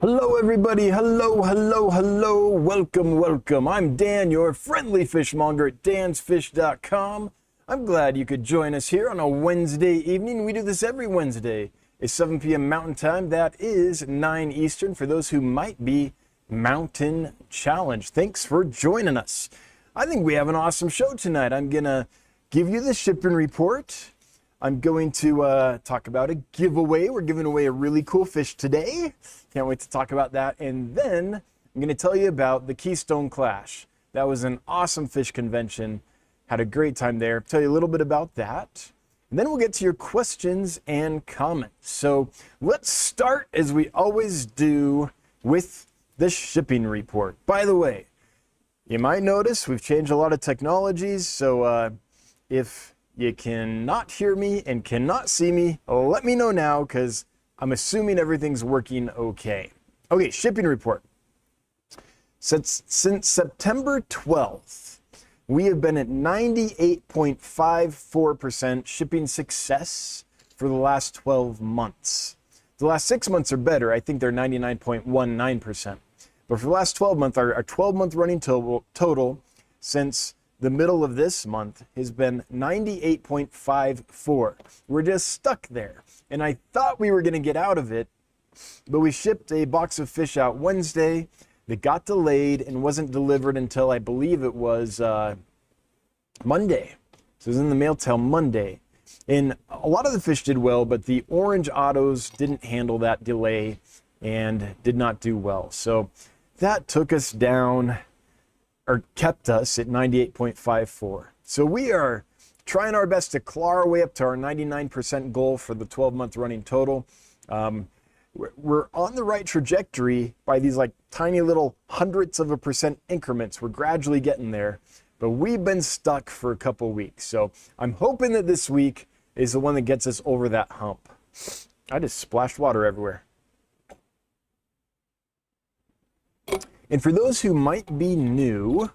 Hello everybody, hello, welcome. I'm Dan, your friendly fishmonger at dansfish.com. I'm glad you could join us here on a Wednesday evening. We do this every Wednesday. It's 7 p.m. Mountain Time, that is 9 Eastern for those who might be mountain challenged. Thanks for joining us. I think we have an awesome show tonight. I'm gonna give you the shipping report. I'm going to talk about a giveaway. We're giving away a really cool fish today. Can't wait to talk about that. And then I'm going to tell you about the Keystone Clash. That was an awesome fish convention. Had a great time there. Tell you a little bit about that. And then we'll get to your questions and comments. So let's start, as we always do, with the shipping report. By the way, you might notice we've changed a lot of technologies. So if you cannot hear me and cannot see me, let me know now, because I'm assuming everything's working okay. Okay, shipping report. Since September 12th, we have been at 98.54% shipping success for the last 12 months. The last 6 months are better. I think they're 99.19%. But for the last 12 months, our 12-month running total since the middle of this month has been 98.54. We're just stuck there. And I thought we were going to get out of it, but we shipped a box of fish out Wednesday that got delayed and wasn't delivered until I believe it was Monday. So it was in the mail till Monday. And a lot of the fish did well, but the orange autos didn't handle that delay and did not do well. So that took us down, or kept us at 98.54. So we are trying our best to claw our way up to our 99% goal for the 12-month running total. We're on the right trajectory by these like tiny little hundredths of a percent increments. We're gradually getting there, but we've been stuck for a couple weeks. So I'm hoping that this week is the one that gets us over that hump. I just splashed water everywhere. And for those who might be new,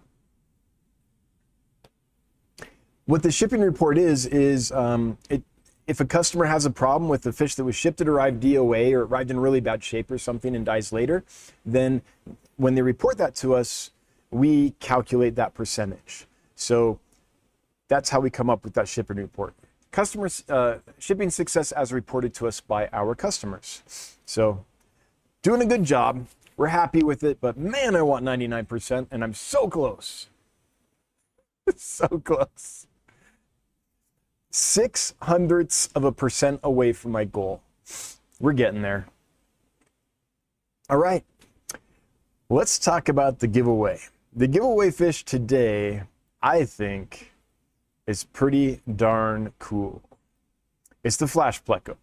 what the shipping report is if a customer has a problem with the fish that was shipped, it arrived DOA or arrived in really bad shape or something and dies later, then when they report that to us, we calculate that percentage. So that's how we come up with that shipping report. Customers, shipping success as reported to us by our customers. So doing a good job. We're happy with it, but man, I want 99%, and I'm so close. So close. 0.06% away from my goal. We're getting there. All right, let's talk about the giveaway. The giveaway fish today, I think, is pretty darn cool. It's the Flash Pleco.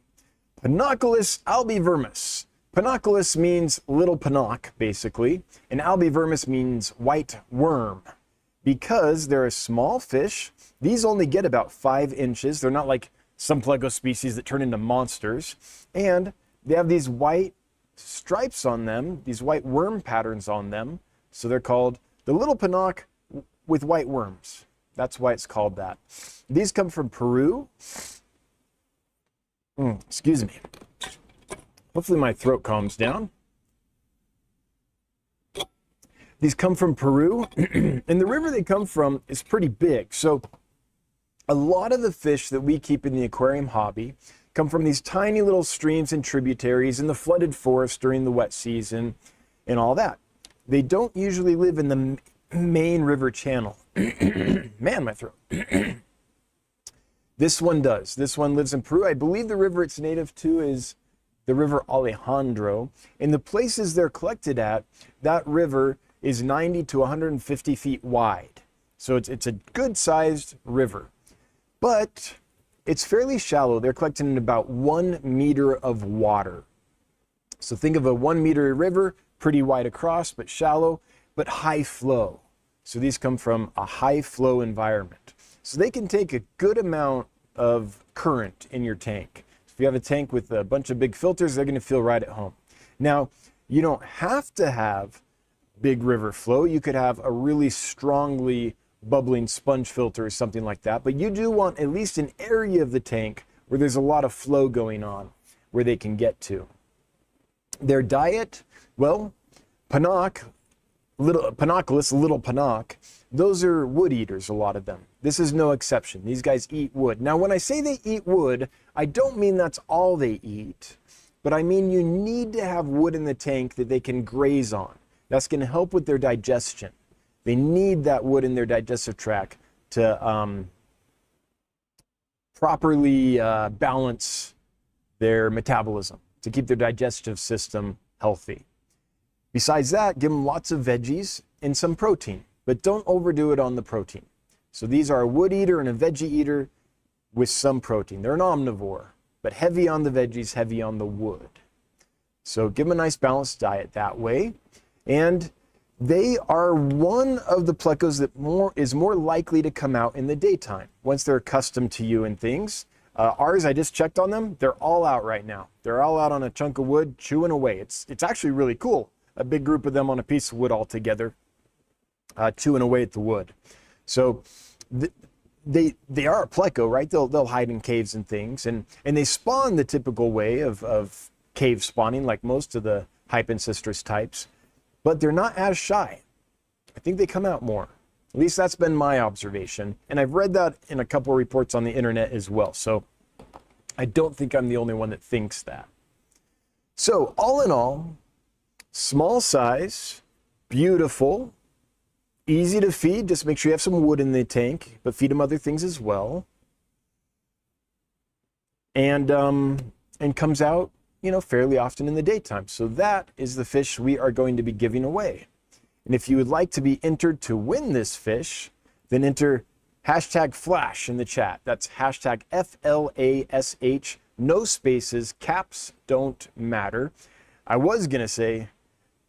Panoculus albivermis. Panoculus means little panoc, basically, and albivermis means white worm. Because they're a small fish, these only get about 5 inches. They're not like some Pleco species that turn into monsters. And they have these white stripes on them, these white worm patterns on them. So they're called the little panoc with white worms. That's why it's called that. These come from Peru. Excuse me. Hopefully my throat calms down. These come from Peru, and the river they come from is pretty big. So a lot of the fish that we keep in the aquarium hobby come from these tiny little streams and tributaries in the flooded forest during the wet season and all that. They don't usually live in the main river channel. Man, my throat. This one does. This one lives in Peru. I believe the river it's native to is the River Alejandro. In the places they're collected at, that river is 90 to 150 feet wide. So it's a good-sized river. But it's fairly shallow. They're collected in about 1 meter of water. So think of a 1 meter river, pretty wide across, but shallow, but high flow. So these come from a high flow environment. So they can take a good amount of current in your tank. If you have a tank with a bunch of big filters, they're going to feel right at home. Now, you don't have to have big river flow. You could have a really strongly bubbling sponge filter or something like that, but you do want at least an area of the tank where there's a lot of flow going on, where they can get to. Their diet, well, Panopoulos, little Panoc, those are wood eaters, a lot of them. This is no exception. These guys eat wood. Now, when I say they eat wood, I don't mean that's all they eat, but I mean you need to have wood in the tank that they can graze on. That's going to help with their digestion. They need that wood in their digestive tract to properly balance their metabolism, to keep their digestive system healthy. Besides that, give them lots of veggies and some protein, but don't overdo it on the protein. So these are a wood eater and a veggie eater with some protein. They're an omnivore, but heavy on the veggies, heavy on the wood. So give them a nice balanced diet that way. And they are one of the plecos that is more likely to come out in the daytime once they're accustomed to you and things. Ours, I just checked on them. They're all out right now. They're all out on a chunk of wood, chewing away. It's actually really cool. A big group of them on a piece of wood all together, chewing away at the wood. So they are a pleco, right? They'll hide in caves and things, and they spawn the typical way of cave spawning, like most of the Hypensistrus types, but they're not as shy. I think they come out more. At least that's been my observation, and I've read that in a couple of reports on the internet as well. So I don't think I'm the only one that thinks that. So all in all, small size, beautiful, easy to feed. Just make sure you have some wood in the tank, but feed them other things as well. And comes out, fairly often in the daytime. So that is the fish we are going to be giving away. And if you would like to be entered to win this fish, then enter #Flash in the chat. That's #FLASH, no spaces, caps don't matter. I was going to say,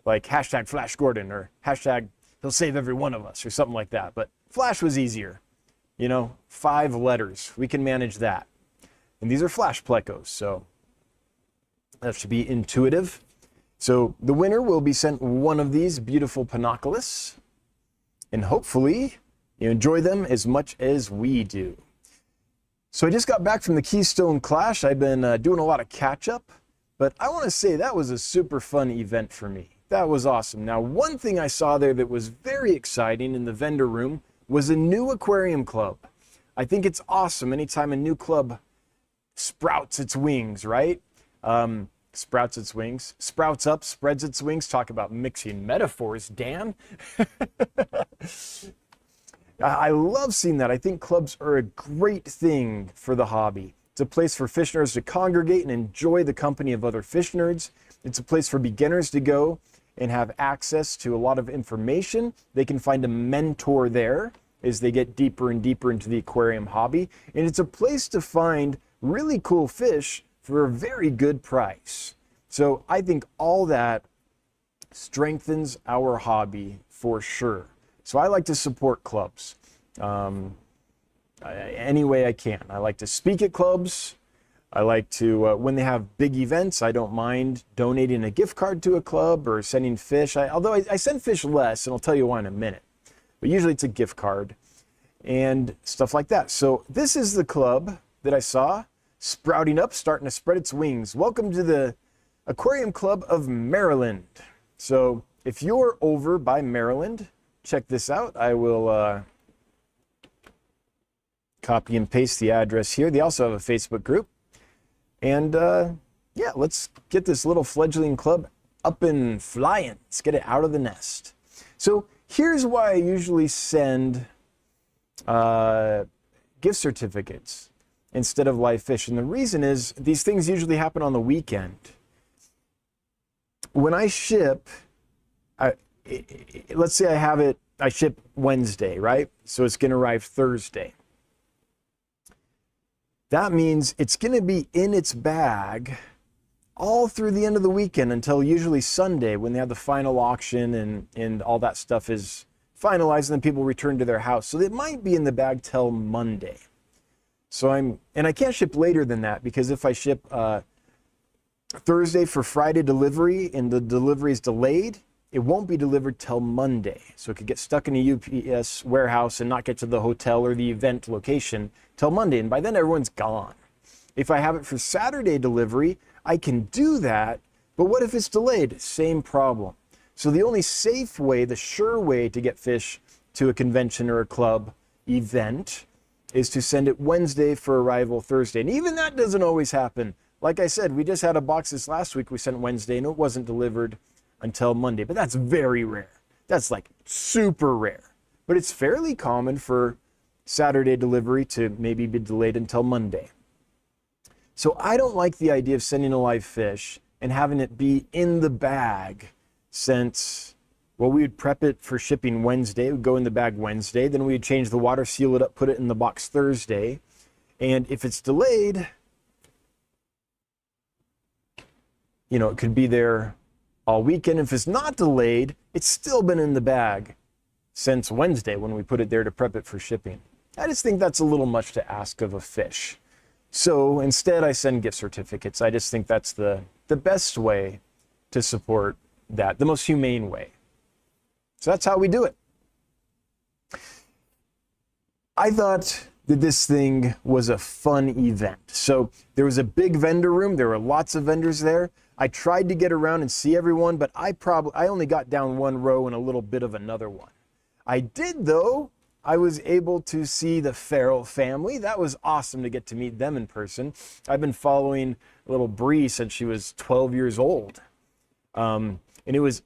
like #Flash Gordon or #He'll save every one of us or something like that. But Flash was easier. 5 letters. We can manage that. And these are Flash plecos, so that should be intuitive. So the winner will be sent one of these beautiful Panopoulos, and hopefully you enjoy them as much as we do. So I just got back from the Keystone Clash. I've been doing a lot of catch up, but I want to say that was a super fun event for me. That was awesome. Now, one thing I saw there that was very exciting in the vendor room was a new aquarium club. I think it's awesome anytime a new club sprouts its wings, right? Sprouts its wings, sprouts up, spreads its wings. Talk about mixing metaphors, Dan. I love seeing that. I think clubs are a great thing for the hobby. It's a place for fish nerds to congregate and enjoy the company of other fish nerds. It's a place for beginners to go and have access to a lot of information. They can find a mentor there as they get deeper and deeper into the aquarium hobby. And it's a place to find really cool fish for a very good price. So I think all that strengthens our hobby for sure. So I like to support clubs any way I can. I like to speak at clubs. I like to, when they have big events, I don't mind donating a gift card to a club or sending fish. Although I send fish less, and I'll tell you why in a minute. But usually it's a gift card and stuff like that. So this is the club that I saw sprouting up, starting to spread its wings. Welcome to the Aquarium Club of Maryland. So if you're over by Maryland, check this out. I will copy and paste the address here. They also have a Facebook group. And yeah, let's get this little fledgling club up and flying. Let's get it out of the nest. So here's why I usually send gift certificates instead of live fish. And the reason is these things usually happen on the weekend. When I ship, let's say I ship Wednesday, right? So it's going to arrive Thursday. That means it's going to be in its bag all through the end of the weekend until usually Sunday when they have the final auction and all that stuff is finalized and then people return to their house. So it might be in the bag till Monday. So I can't ship later than that because if I ship Thursday for Friday delivery and the delivery is delayed, it won't be delivered till Monday. So it could get stuck in a UPS warehouse and not get to the hotel or the event location till Monday. And by then everyone's gone. If I have it for Saturday delivery, I can do that, But what if it's delayed? Same problem. So the only safe way, the sure way to get fish to a convention or a club event is to send it Wednesday for arrival Thursday. And even that doesn't always happen. Like I said, we just had a box this last week we sent Wednesday and it wasn't delivered until Monday. But that's very rare. That's like super rare. But it's fairly common for Saturday delivery to maybe be delayed until Monday. So I don't like the idea of sending a live fish and having it be in the bag since, well, we would prep it for shipping Wednesday. It would go in the bag Wednesday. Then we'd change the water, seal it up, put it in the box Thursday. And if it's delayed, you know, it could be there all weekend. If it's not delayed, it's still been in the bag since Wednesday when we put it there to prep it for shipping. I just think that's a little much to ask of a fish. So instead I send gift certificates. I just think that's the best way to support that, the most humane way. So that's how we do it. I thought that this thing was a fun event. So there was a big vendor room. There were lots of vendors there. I tried to get around and see everyone, but I only got down one row and a little bit of another one. I did, though. I was able to see the Farrell family. That was awesome to get to meet them in person. I've been following little Bree since she was 12 years old. And it was,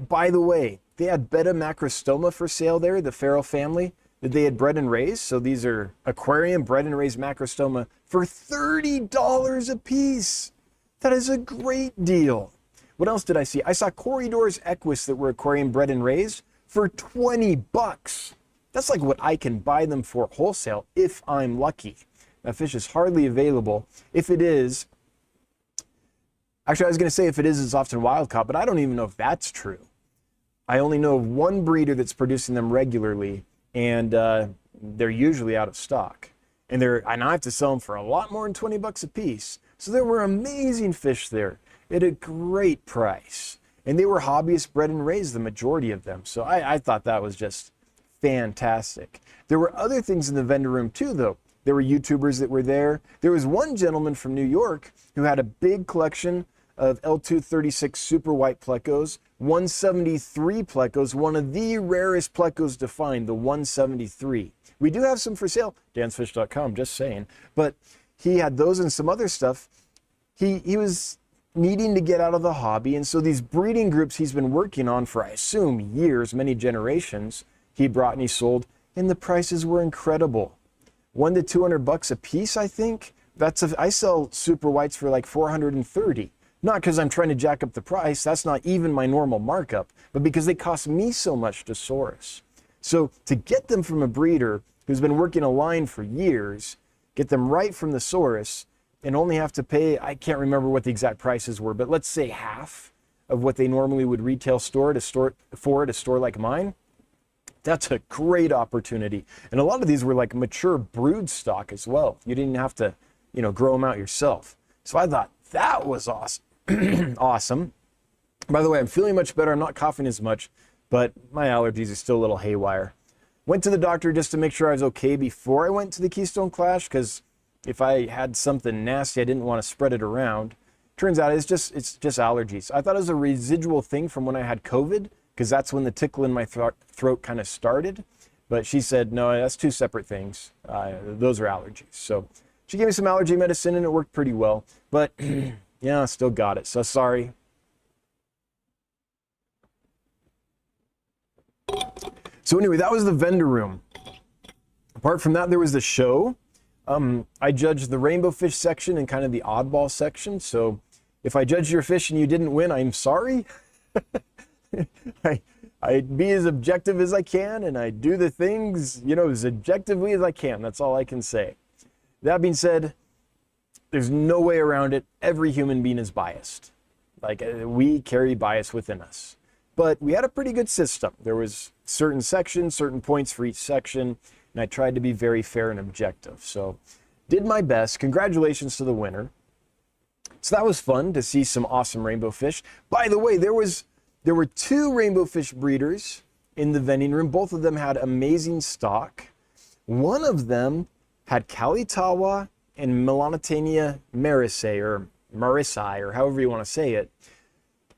by the way, they had betta macrostoma for sale there, the Farrell family, that they had bred and raised. So these are aquarium bred and raised macrostoma for $30 a piece. That is a great deal. What else did I see? I saw corridors equus that were aquarium bred and raised for 20 bucks. That's like what I can buy them for wholesale if I'm lucky. That fish is hardly available. If it is, actually I was going to say if it is, it's often wild caught, but I don't even know if that's true. I only know of one breeder that's producing them regularly, and they're usually out of stock. And I have to sell them for a lot more than 20 bucks a piece. So there were amazing fish there at a great price. And they were hobbyist bred and raised, the majority of them. So I thought that was just fantastic. There were other things in the vendor room too, though. There were YouTubers that were there. There was one gentleman from New York who had a big collection of L236 super white Plecos, 173 Plecos, one of the rarest Plecos to find, the 173. We do have some for sale, dansfish.com, just saying. But he had those and some other stuff. He was needing to get out of the hobby, and so these breeding groups he's been working on for, I assume, years, many generations, he brought and he sold, and the prices were incredible. 100 to 200 bucks a piece, I think. I sell super whites for like 430. Not because I'm trying to jack up the price, that's not even my normal markup, but because they cost me so much to source. So to get them from a breeder who's been working a line for years, get them right from the source, and only have to pay, I can't remember what the exact prices were, but let's say half of what they normally would retail for at a store like mine, that's a great opportunity. And a lot of these were like mature brood stock as well. You didn't have to, grow them out yourself. So I thought that was awesome. Awesome. By the way, I'm feeling much better. I'm not coughing as much, but my allergies are still a little haywire. Went to the doctor just to make sure I was okay before I went to the Keystone Clash, because if I had something nasty, I didn't want to spread it around. Turns out it's just allergies. I thought it was a residual thing from when I had COVID, because that's when the tickle in my throat kind of started. But she said, no, that's two separate things. Those are allergies. So she gave me some allergy medicine and it worked pretty well. But yeah, I still got it. So sorry. So anyway, that was the vendor room. Apart from that, there was the show. I judged the rainbow fish section and kind of the oddball section. So if I judged your fish and you didn't win, I'm sorry. I be as objective as I can, and I do the things, as objectively as I can. That's all I can say. That being said, there's no way around it. Every human being is biased. We carry bias within us. But we had a pretty good system. There was certain sections, certain points for each section, and I tried to be very fair and objective. So did my best. Congratulations to the winner. So that was fun to see some awesome rainbow fish. By the way, there were two rainbow fish breeders in the vending room. Both of them had amazing stock. One of them had Kalitawa and Melanotania marissae, or however you want to say it.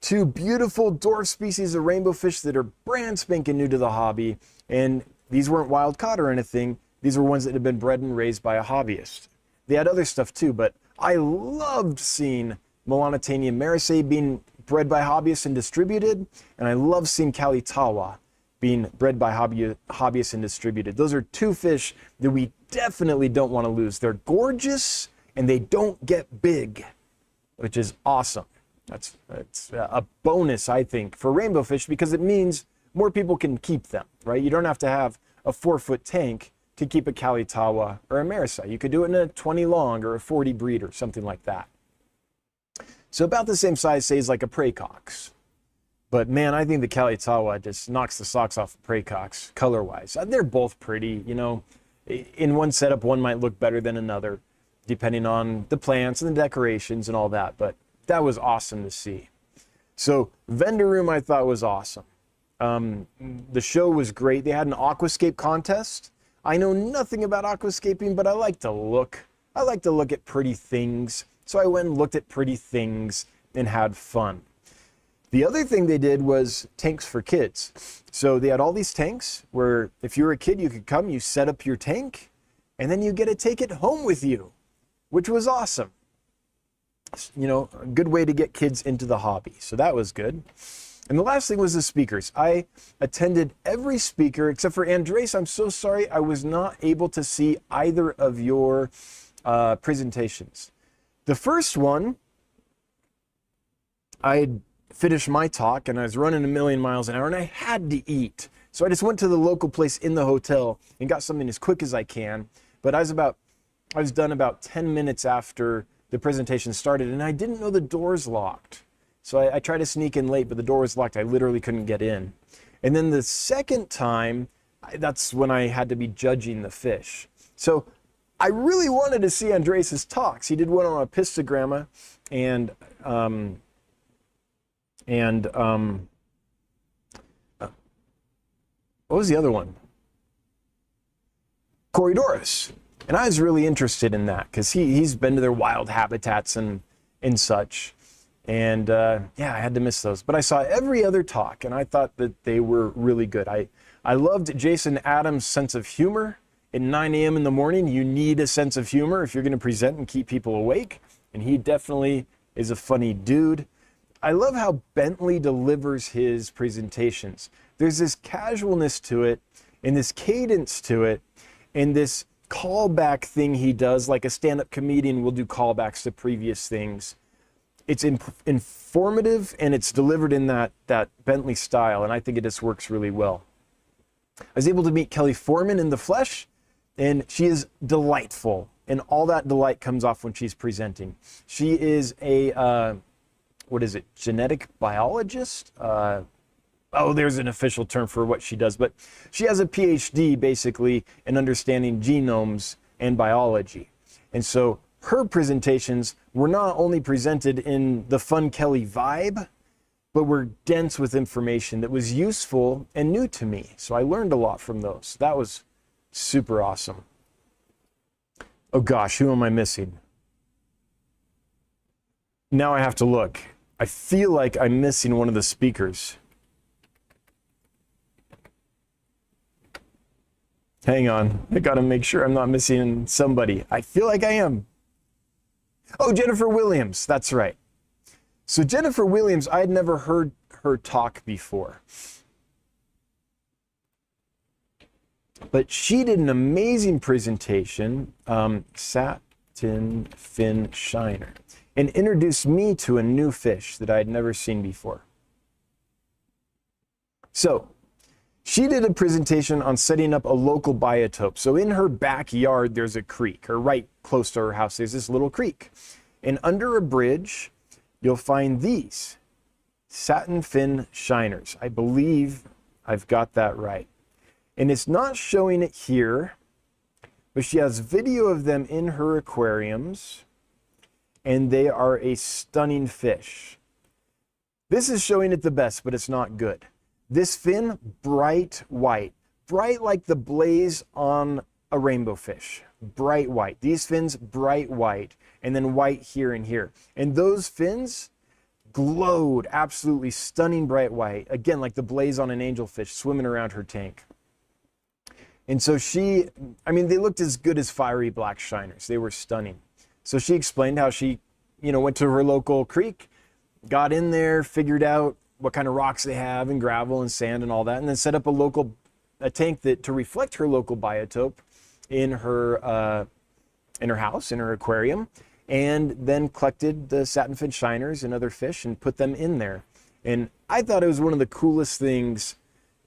two beautiful dwarf species of rainbow fish that are brand spanking new to the hobby. And these weren't wild caught or anything. These were ones that had been bred and raised by a hobbyist. They had other stuff too, but I loved seeing Melanitania marisei being bred by hobbyists and distributed, and I love seeing Kalitawa being bred by hobbyists and distributed. Those are two fish that we definitely don't want to lose. They're gorgeous and they don't get big, which is awesome. That's a bonus, I think, for rainbow fish, because it means more people can keep them, right? You don't have to have a 4-foot tank to keep a Kalitawa or a marisei. You could do it in a 20 long or a 40 breed or something like that. So about the same size, say, as like a Praecox. But man, I think the Kalitawa just knocks the socks off the Praecox color-wise. They're both pretty, you know. In one setup, one might look better than another, depending on the plants and the decorations and all that. But that was awesome to see. So vendor room, I thought, was awesome. The show was great. They had an aquascape contest. I know nothing about aquascaping, but I like to look. I like to look at pretty things. So I went and looked at pretty things and had fun. The other thing they did was tanks for kids. So they had all these tanks where if you were a kid, you could come, you set up your tank, and then you get to take it home with you, which was awesome. You know, a good way to get kids into the hobby. So that was good. And the last thing was the speakers. I attended every speaker except for Andres. I'm so sorry I was not able to see either of your presentations. The first one, I had finished my talk and I was running a million miles an hour and I had to eat. So I just went to the local place in the hotel and got something as quick as I can. But I was done about 10 minutes after the presentation started and I didn't know the doors locked. So I tried to sneak in late, but the door was locked. I literally couldn't get in. And then the second time, that's when I had to be judging the fish. So I really wanted to see Andres' talks. He did one on Epistogramma and what was the other one? Corydoras. And I was really interested in that because he's been to their wild habitats and such. And yeah, I had to miss those. But I saw every other talk and I thought that they were really good. I loved Jason Adams' sense of humor. At 9 a.m. in the morning, you need a sense of humor if you're going to present and keep people awake. And he definitely is a funny dude. I love how Bentley delivers his presentations. There's this casualness to it and this cadence to it and this callback thing he does, like a stand-up comedian will do callbacks to previous things. It's informative and it's delivered in that Bentley style, and I think it just works really well. I was able to meet Kelly Foreman in the flesh, and she is delightful, and all that delight comes off when she's presenting. She is a, what is it, genetic biologist? Oh, there's an official term for what she does, but she has a PhD basically in understanding genomes and biology. And so her presentations were not only presented in the fun Kelly vibe, but were dense with information that was useful and new to me. So I learned a lot from those. That was super awesome. Oh gosh, who am I missing? Now I have to look. I feel like I'm missing one of the speakers. Hang on, I gotta make sure I'm not missing somebody. I feel like I am. Oh, Jennifer Williams, that's right. So Jennifer Williams, I had never heard her talk before. But she did an amazing presentation, Satin Fin Shiner, and introduced me to a new fish that I had never seen before. So, she did a presentation on setting up a local biotope. So in her backyard, there's a creek, or right close to her house, there's this little creek. And under a bridge, you'll find these satin fin shiners. I believe I've got that right. And it's not showing it here, but she has video of them in her aquariums, and they are a stunning fish. This is showing it the best, but it's not good. This fin, bright white, bright like the blaze on a rainbow fish, bright white. These fins, bright white, and then white here and here. And those fins, glowed absolutely stunning bright white, again like the blaze on an angelfish swimming around her tank. And so she, I mean, they looked as good as fiery black shiners. They were stunning. So she explained how she, went to her local creek, got in there, figured out what kind of rocks they have and gravel and sand and all that, and then set up a tank that to reflect her local biotope in her house, in her aquarium, and then collected the satinfin shiners and other fish and put them in there. And I thought it was one of the coolest things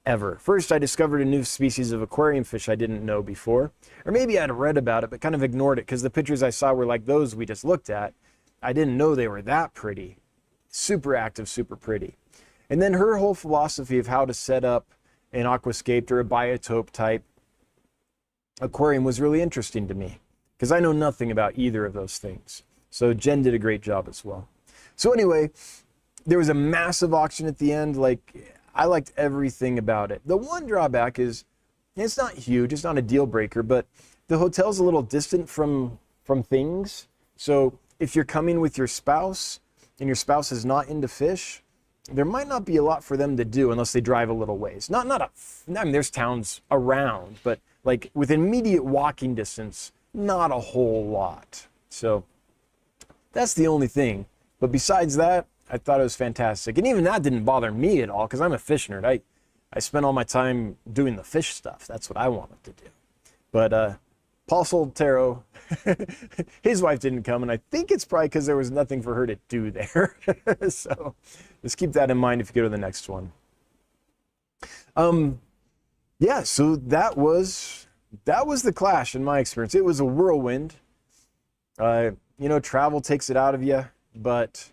ever. First, I discovered a new species of aquarium fish I didn't know before, or maybe I'd read about it but kind of ignored it because the pictures I saw were like those we just looked at. I didn't know they were that pretty. Super active, super pretty. And then her whole philosophy of how to set up an aquascaped or a biotope type aquarium was really interesting to me because I know nothing about either of those things. So Jen did a great job as well. So anyway, there was a massive auction at the end. Like, I liked everything about it. The one drawback is it's not huge, it's not a deal breaker, but the hotel's a little distant from things. So if you're coming with your spouse and your spouse is not into fish, there might not be a lot for them to do unless they drive a little ways. I mean, there's towns around, but like with immediate walking distance, not a whole lot. So that's the only thing. But besides that, I thought it was fantastic. And even that didn't bother me at all because I'm a fish nerd. I spent all my time doing the fish stuff. That's what I wanted to do. But Paul Soltero, his wife didn't come, and I think it's probably because there was nothing for her to do there. So just keep that in mind if you go to the next one. Yeah, so that was the Clash in my experience. It was a whirlwind. Travel takes it out of you, but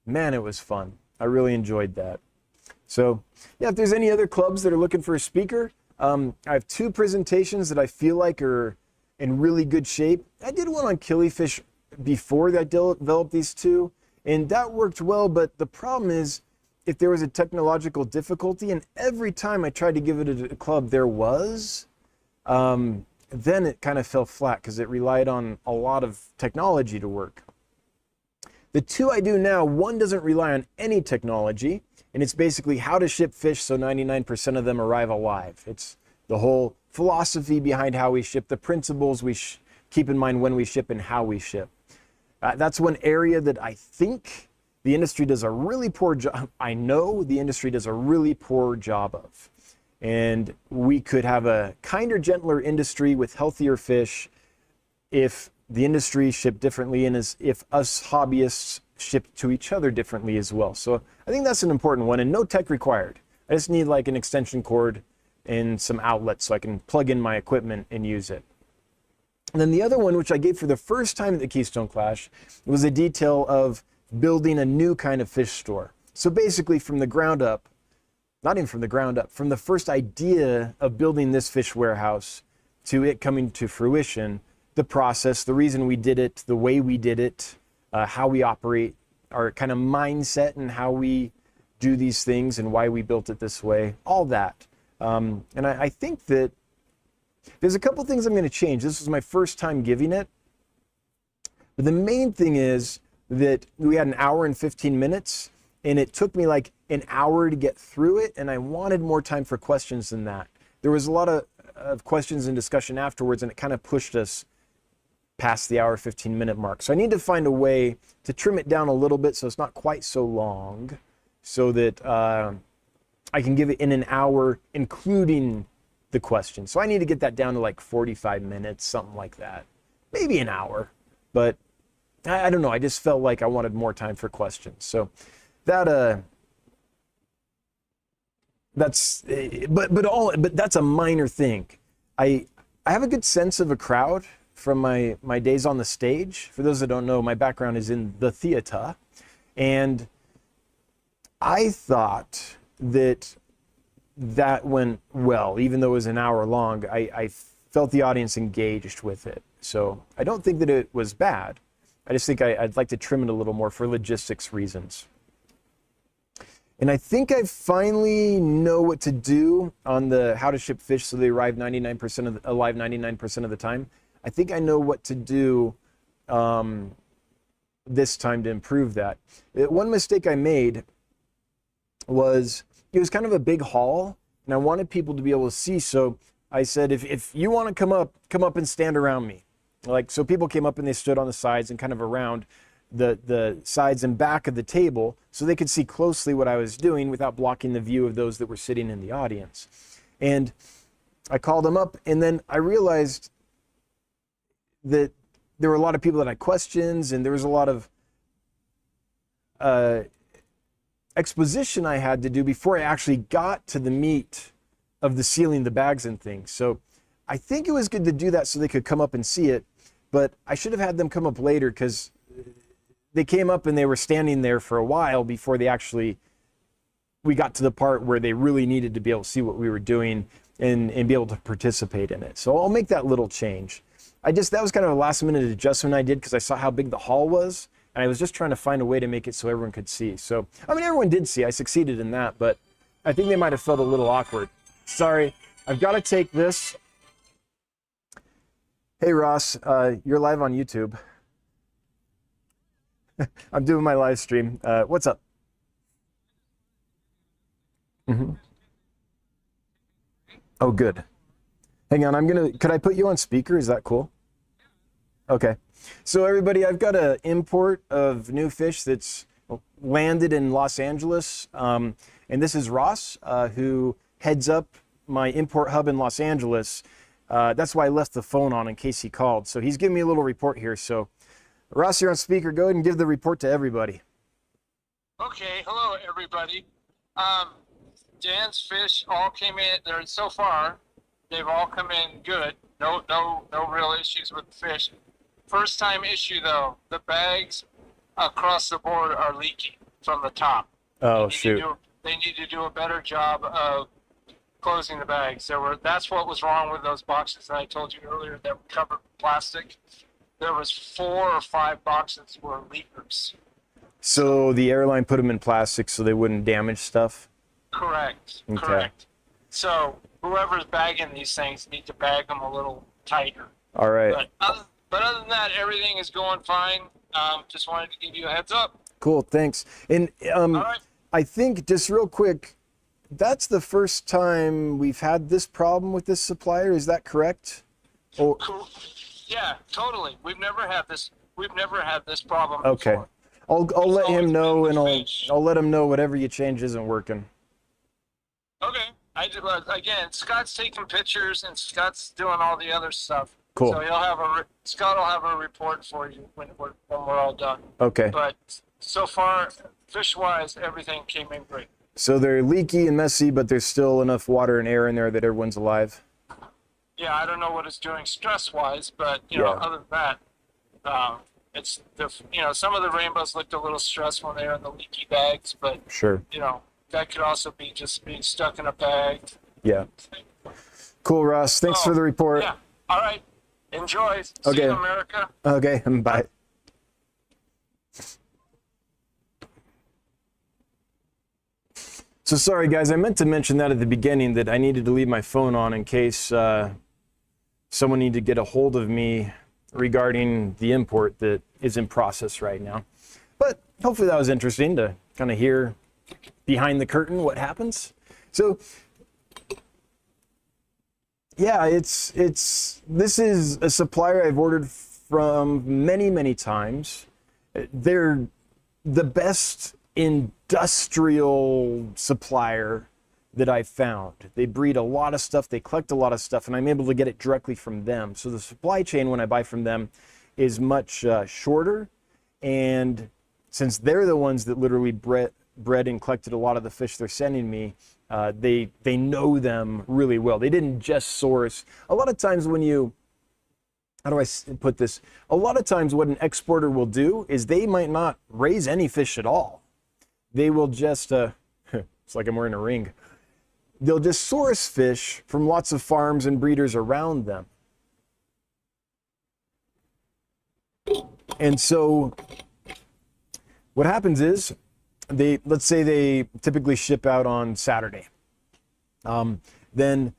man, it was fun. I really enjoyed that. So yeah, if there's any other clubs that are looking for a speaker, I have 2 presentations that I feel like are in really good shape. I did one on killifish before that developed these 2, and that worked well, but the problem is if there was a technological difficulty, and every time I tried to give it a club there was, then it kind of fell flat because it relied on a lot of technology to work. The 2 I do now, one doesn't rely on any technology, and it's basically how to ship fish so 99% of them arrive alive. It's the whole philosophy behind how we ship, the principles we keep in mind when we ship and how we ship. That's one area that I think the industry does a really poor job. I know the industry does a really poor job of. And we could have a kinder, gentler industry with healthier fish if the industry shipped differently and if us hobbyists shipped to each other differently as well. So I think that's an important one, and no tech required. I just need like an extension cord and some outlets so I can plug in my equipment and use it. And then the other one, which I gave for the first time at the Keystone Clash, was a detail of building a new kind of fish store. So basically from the ground up, not even from the ground up, from the first idea of building this fish warehouse to it coming to fruition, the process, the reason we did it, the way we did it, how we operate, our kind of mindset and how we do these things and why we built it this way, all that. And I think that there's a couple things I'm going to change. This was my first time giving it. But the main thing is that we had an hour and 15 minutes, and it took me like an hour to get through it, and I wanted more time for questions than that. There was a lot of questions and discussion afterwards, and it kind of pushed us past the hour 15-minute mark. So I need to find a way to trim it down a little bit so it's not quite so long, so that I can give it in an hour, including the question. So I need to get that down to like 45 minutes, something like that. Maybe an hour, but I don't know. I just felt like I wanted more time for questions. So that but that's a minor thing. I have a good sense of a crowd from my days on the stage. For those that don't know, my background is in the theater, and I thought that went well, even though it was an hour long. I felt the audience engaged with it, so I don't think that it was bad. I just think I'd like to trim it a little more for logistics reasons. And I think I finally know what to do on the how to ship fish so they arrive alive 99% of the time. I think I know what to do this time to improve that. One mistake I made was, it was kind of a big hall, and I wanted people to be able to see. So I said, if you want to come up and stand around me. Like, so people came up and they stood on the sides and kind of around the sides and back of the table so they could see closely what I was doing without blocking the view of those that were sitting in the audience. And I called them up, and then I realized that there were a lot of people that had questions, and there was a lot of exposition I had to do before I actually got to the meat of the sealing the bags and things. So I think it was good to do that so they could come up and see it, but I should have had them come up later, because they came up and they were standing there for a while before we got to the part where they really needed to be able to see what we were doing and be able to participate in it. So I'll make that little change. That was kind of a last minute adjustment I did because I saw how big the hall was, and I was just trying to find a way to make it so everyone could see. So, I mean, everyone did see. I succeeded in that, but I think they might have felt a little awkward. Sorry, I've got to take this. Hey, Ross, you're live on YouTube. I'm doing my live stream. What's up? Oh, good. Hang on, could I put you on speaker? Is that cool? Okay. So everybody, I've got an import of new fish that's landed in Los Angeles. And this is Ross, who heads up my import hub in Los Angeles. That's why I left the phone on in case he called. So he's giving me a little report here. So Ross, you're on speaker. Go ahead and give the report to everybody. Okay. Hello, everybody. Dan's fish all came in there so far. They've all come in good. No real issues with the fish. First time issue though, the bags across the board are leaking from the top. Oh, shoot. They need to do a better job of closing the bags. That's what was wrong with those boxes that I told you earlier that were covered with plastic. There was 4 or 5 boxes were leakers. So the airline put them in plastic so they wouldn't damage stuff? Correct. Okay. Correct. So whoever's bagging these things need to bag them a little tighter. All right. But other than that, everything is going fine. Just wanted to give you a heads up. Cool, thanks. And All right. I think, just real quick, that's the first time we've had this problem with this supplier. Is that correct? Cool. Yeah, totally. We've never had this problem Okay. before. I'll let him know, and I'll let him know whatever you change isn't working. Okay. Again, Scott's taking pictures and Scott's doing all the other stuff. Cool. So Scott will have a report for you when we're all done. Okay. But so far, fish-wise, everything came in great. So they're leaky and messy, but there's still enough water and air in there that everyone's alive. Yeah, I don't know what it's doing stress-wise, but other than that, it's some of the rainbows looked a little stressed when they were in the leaky bags, but Sure. That could also be just being stuck in a bag. Yeah. Cool, Ross. Thanks for the report. Yeah. All right. Enjoy. See Okay. you in America. Okay. Bye. So sorry, guys. I meant to mention that at the beginning, that I needed to leave my phone on in case someone needed to get a hold of me regarding the import that is in process right now. But hopefully that was interesting to kind of hear behind the curtain what happens. So yeah, this is a supplier I've ordered from many times. They're the best industrial supplier that I've found. They breed a lot of stuff, they collect a lot of stuff, and I'm able to get it directly from them. So the supply chain when I buy from them is much shorter, and since they're the ones that literally bred and collected a lot of the fish they're sending me, they know them really well. They didn't just source. A lot of times when you, how do I put this? A lot of times what an exporter will do is they might not raise any fish at all. They will just, it's like I'm wearing a ring. They'll just source fish from lots of farms and breeders around them. And so what happens is, let's say they typically ship out on Saturday. Then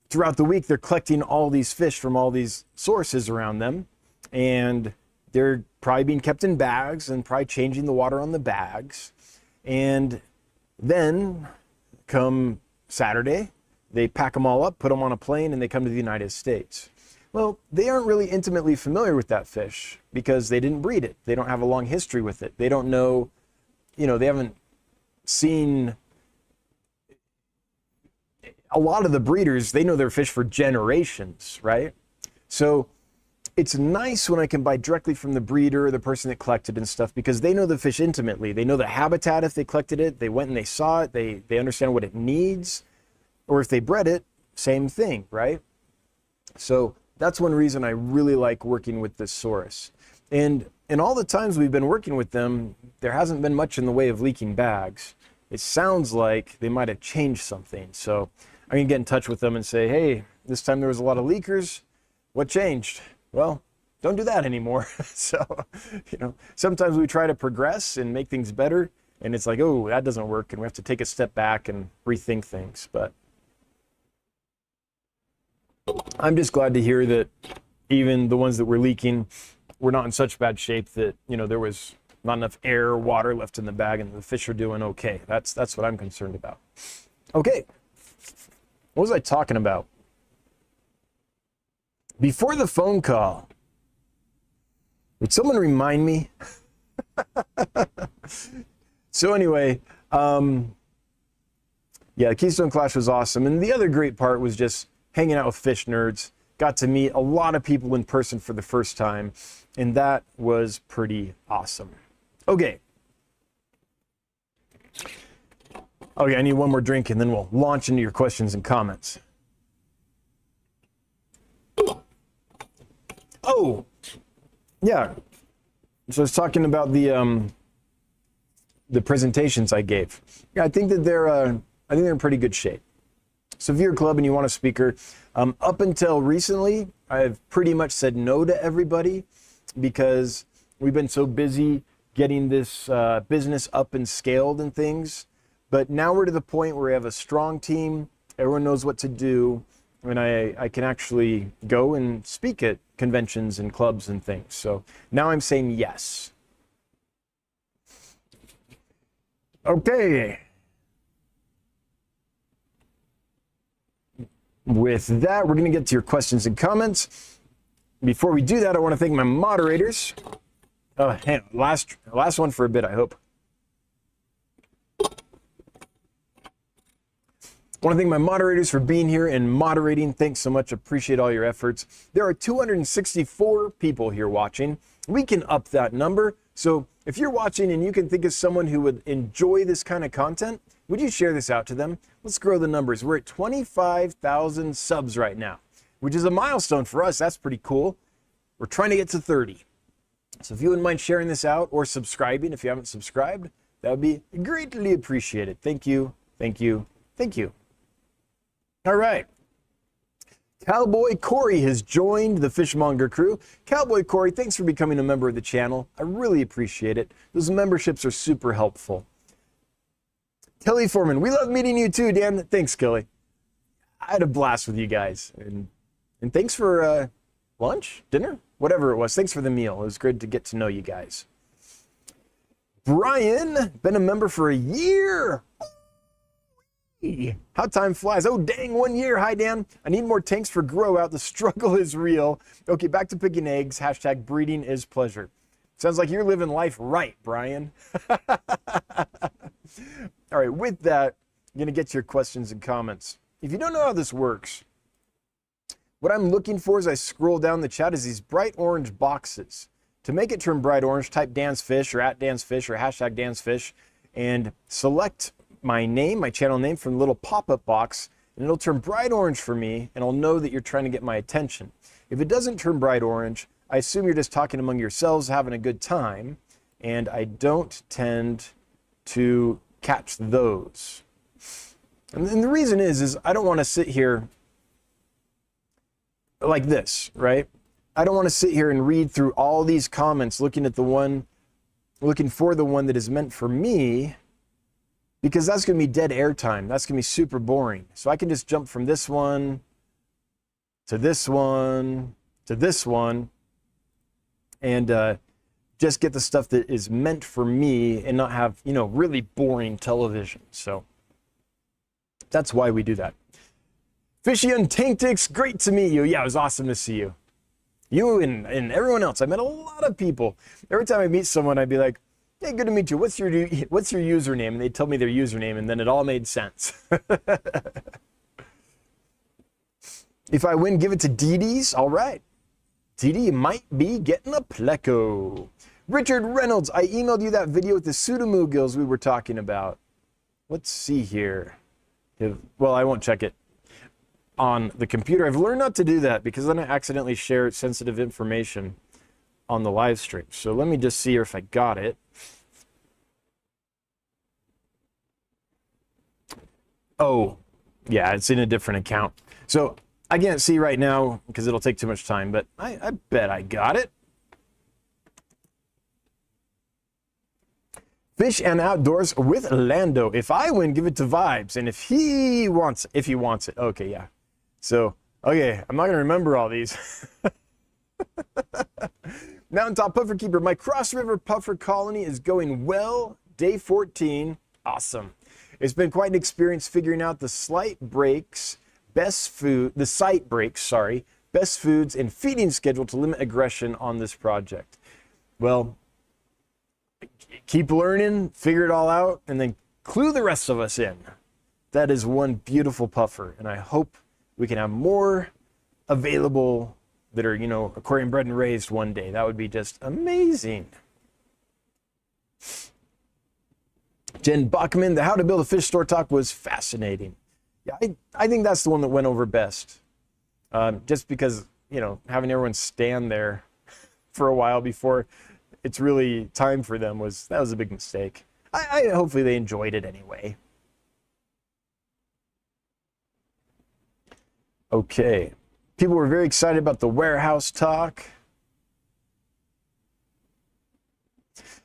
throughout the week, they're collecting all these fish from all these sources around them, and they're probably being kept in bags and probably changing the water on the bags. And then come Saturday, they pack them all up, put them on a plane, and they come to the United States. Well, they aren't really intimately familiar with that fish because they didn't breed it. They don't have a long history with it. They don't know, they haven't seen. A lot of the breeders, they know their fish for generations, right? So it's nice when I can buy directly from the breeder or the person that collected and stuff, because they know the fish intimately. They know the habitat if they collected it. They went and they saw it. They understand what it needs. Or if they bred it, same thing, right? So that's one reason I really like working with this source. And in all the times we've been working with them, there hasn't been much in the way of leaking bags. It sounds like they might have changed something. So I'm gonna get in touch with them and say, hey, this time there was a lot of leakers. What changed? Well, don't do that anymore. So, sometimes we try to progress and make things better, and it's like, oh, that doesn't work, and we have to take a step back and rethink things. But I'm just glad to hear that even the ones that were leaking were not in such bad shape that, there was not enough air or water left in the bag, and the fish are doing okay. That's what I'm concerned about. Okay. What was I talking about? Before the phone call, would someone remind me? So anyway, yeah, Keystone Clash was awesome. And the other great part was just hanging out with fish nerds. Got to meet a lot of people in person for the first time, and that was pretty awesome. Okay. Okay, I need one more drink, and then we'll launch into your questions and comments. Oh, yeah. So I was talking about the presentations I gave. Yeah, I think that they're in pretty good shape. So if you're a club and you want a speaker, up until recently, I've pretty much said no to everybody because we've been so busy getting this business up and scaled and things. But now we're to the point where we have a strong team, everyone knows what to do, and I can actually go and speak at conventions and clubs and things. So now I'm saying yes. Okay. With that, we're going to get to your questions and comments. Before we do that, I want to thank my moderators. Oh, hang on, last one for a bit, I hope. I want to thank my moderators for being here and moderating. Thanks so much. Appreciate all your efforts. There are 264 people here watching. We can up that number. So if you're watching and you can think of someone who would enjoy this kind of content, would you share this out to them? Let's grow the numbers. We're at 25,000 subs right now, which is a milestone for us. That's pretty cool. We're trying to get to 30. So if you wouldn't mind sharing this out or subscribing, if you haven't subscribed, that would be greatly appreciated. Thank you. Thank you. Thank you. All right. Cowboy Corey has joined the Fishmonger crew. Cowboy Corey, thanks for becoming a member of the channel. I really appreciate it. Those memberships are super helpful. Kelly Foreman, we love meeting you too, Dan. Thanks, Kelly. I had a blast with you guys. And thanks for lunch, dinner, whatever it was. Thanks for the meal. It was good to get to know you guys. Brian, been a member for a year. How time flies. Oh, dang, 1 year. Hi, Dan. I need more tanks for grow out. The struggle is real. Okay, back to picking eggs. Hashtag breeding is pleasure. Sounds like you're living life right, Brian. All right, with that, I'm going to get to your questions and comments. If you don't know how this works, what I'm looking for as I scroll down the chat is these bright orange boxes. To make it turn bright orange, type Dan's Fish or @DansFish or hashtag Dan's Fish and select my name, my channel name from the little pop-up box, and it'll turn bright orange for me, and I'll know that you're trying to get my attention. If it doesn't turn bright orange, I assume you're just talking among yourselves, having a good time, and I don't tend to catch those. And the reason is I don't want to sit here like this, right? I don't want to sit here and read through all these comments looking for the one that is meant for me, because that's going to be dead air time. That's going to be super boring. So I can just jump from this one to this one to this one and just get the stuff that is meant for me and not have, you know, really boring television. So that's why we do that. Fishy Untantix, great to meet you. Yeah, it was awesome to see you. You and everyone else. I met a lot of people. Every time I meet someone, I'd be like, hey, good to meet you. What's your username? And they'd tell me their username, and then it all made sense. If I win, give it to Dee Dee's. All right. Dee Dee might be getting a Pleco. Richard Reynolds, I emailed you that video with the pseudomugils we were talking about. Let's see here. Well, I won't check it on the computer. I've learned not to do that because then I accidentally share sensitive information on the live stream. So let me just see if I got it. Oh, yeah, it's in a different account. So I can't see right now because it'll take too much time, but I bet I got it. Fish and Outdoors with Lando. If I win, give it to Vibes. And if he wants it. Okay, yeah. So, okay, I'm not going to remember all these. Mountaintop Puffer Keeper. My Cross River Puffer colony is going well. Day 14. Awesome. It's been quite an experience figuring out the site breaks, best foods, and feeding schedule to limit aggression on this project. Well, keep learning, figure it all out, and then clue the rest of us in. That is one beautiful puffer, and I hope we can have more available that are, you know, aquarium bred and raised one day. That would be just amazing. Jen Bachman, the How to Build a Fish Store talk was fascinating. Yeah, I think that's the one that went over best. Just because, you know, having everyone stand there for a while before it's really time for them was a big mistake. I hopefully they enjoyed it anyway. Okay. People were very excited about the warehouse talk.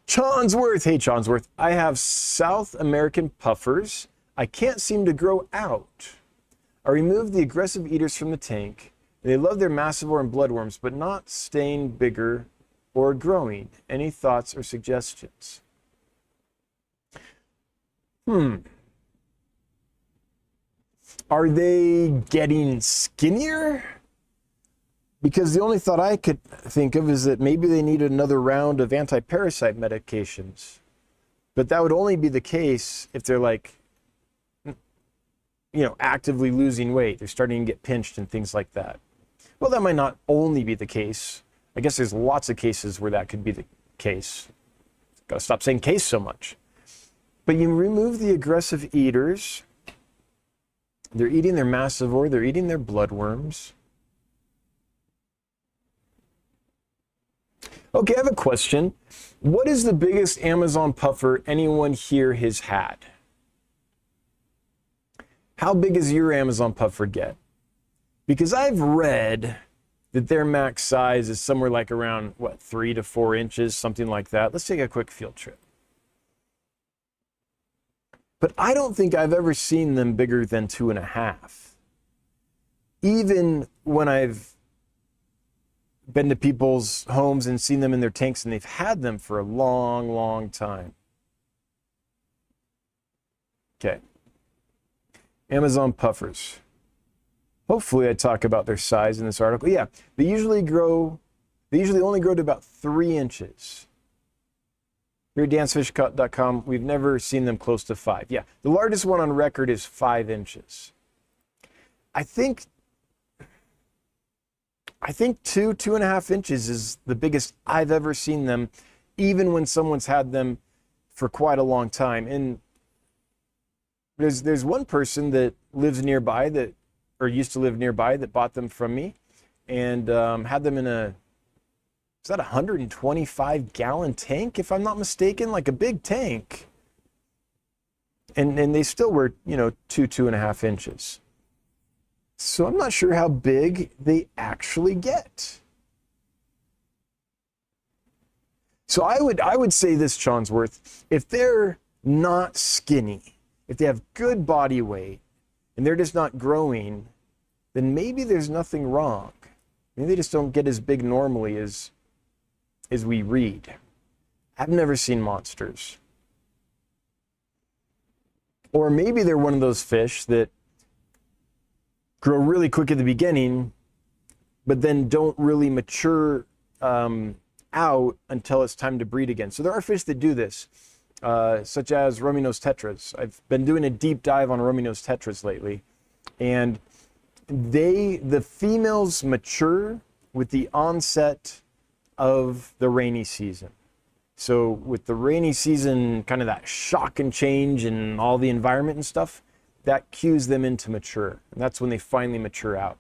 Chonsworth. Hey, Chonsworth. I have South American puffers. I can't seem to grow out. I removed the aggressive eaters from the tank. They love their massivore and bloodworms, but not staying bigger or growing. Any thoughts or suggestions? Are they getting skinnier? Because the only thought I could think of is that maybe they need another round of anti-parasite medications. But that would only be the case if they're like, you know, actively losing weight. They're starting to get pinched and things like that. Well, that might not only be the case. I guess there's lots of cases where that could be the case. Gotta stop saying case so much. But you remove the aggressive eaters. They're eating their massivore. They're eating their bloodworms. Okay, I have a question. What is the biggest Amazon puffer anyone here has had? How big does your Amazon puffer get? Because I've read that their max size is somewhere like around, what, 3 to 4 inches, something like that. Let's take a quick field trip. But I don't think I've ever seen them bigger than 2.5. Even when I've been to people's homes and seen them in their tanks and they've had them for a long, long time. Okay. Amazon puffers. Hopefully I talk about their size in this article. Yeah, they usually only grow to about 3 inches. Here at dansfish.com, we've never seen them close to 5. Yeah, the largest one on record is 5 inches. I think 2.5 inches is the biggest I've ever seen them, even when someone's had them for quite a long time. And there's one person that lives nearby or used to live nearby that bought them from me and had them in is that a 125-gallon tank, if I'm not mistaken, like a big tank. And they still were, 2.5 inches. So I'm not sure how big they actually get. So I would say this, Chonsworth, if they're not skinny, if they have good body weight, and they're just not growing, then maybe there's nothing wrong. Maybe they just don't get as big normally as we read. I've never seen monsters. Or maybe they're one of those fish that grow really quick at the beginning, but then don't really mature out until it's time to breed again. So there are fish that do this, such as Rummy-nosed tetras. I've been doing a deep dive on Rummy-nosed tetras lately, and the females mature with the onset of the rainy season. So with the rainy season, kind of that shock and change and all the environment and stuff, that cues them into mature. And that's when they finally mature out.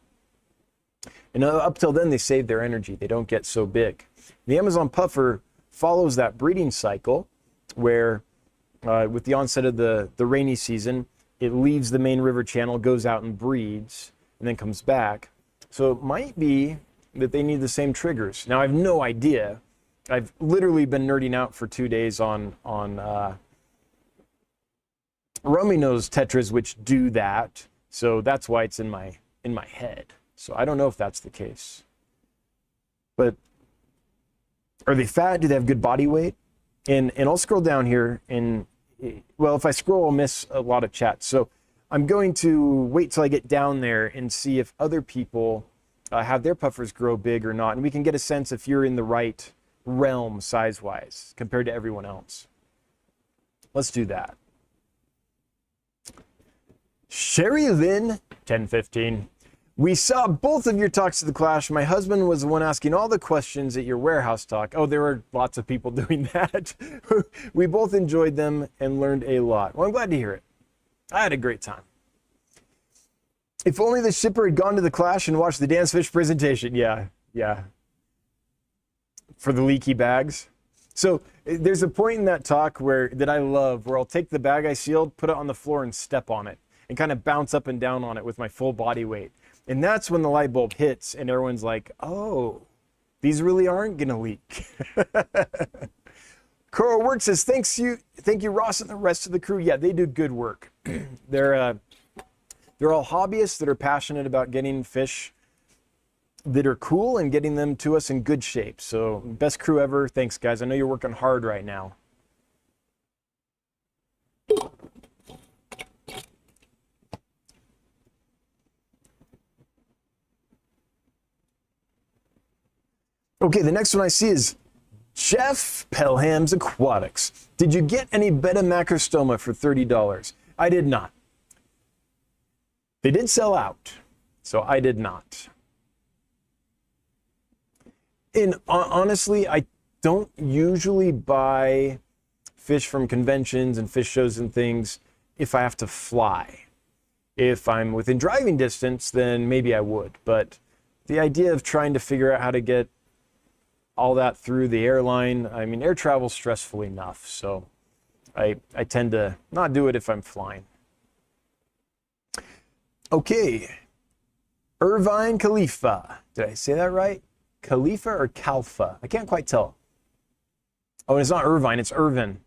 And up till then, they save their energy. They don't get so big. The Amazon puffer follows that breeding cycle where with the onset of the rainy season, it leaves the main river channel, goes out and breeds, and then comes back. So it might be that they need the same triggers. Now, I have no idea. I've literally been nerding out for 2 days on Rummy-nosed tetras, which do that. So that's why it's in my head. So I don't know if that's the case. But are they fat? Do they have good body weight? And I'll scroll down here, and well, if I scroll, I'll miss a lot of chat. So I'm going to wait till I get down there and see if other people have their puffers grow big or not, and we can get a sense if you're in the right realm size-wise compared to everyone else. Let's do that. Sherry Lynn, 1015. We saw both of your talks to the Clash. My husband was the one asking all the questions at your warehouse talk. Oh, there were lots of people doing that. We both enjoyed them and learned a lot. Well, I'm glad to hear it. I had a great time. If only the shipper had gone to the Clash and watched the Dan's Fish presentation. Yeah. For the leaky bags. So there's a point in that talk that I love, where I'll take the bag I sealed, put it on the floor and step on it and kind of bounce up and down on it with my full body weight. And that's when the light bulb hits and everyone's like, oh, these really aren't gonna leak. Coral Work says, thank you, Ross and the rest of the crew. Yeah, they do good work. They're all hobbyists that are passionate about getting fish that are cool and getting them to us in good shape. So best crew ever. Thanks, guys. I know you're working hard right now. Okay, the next one I see is Jeff Pelham's Aquatics. Did you get any betta macrostoma for $30? I did not. They did sell out, so I did not. And honestly, I don't usually buy fish from conventions and fish shows and things if I have to fly. If I'm within driving distance, then maybe I would. But the idea of trying to figure out how to get all that through the airline, I mean, air travel's stressful enough, so I tend to not do it if I'm flying. Okay, Irvine Khalifa. Did I say that right? Khalifa or Kalfa? I can't quite tell. Oh, it's not Irvine, it's Irvin.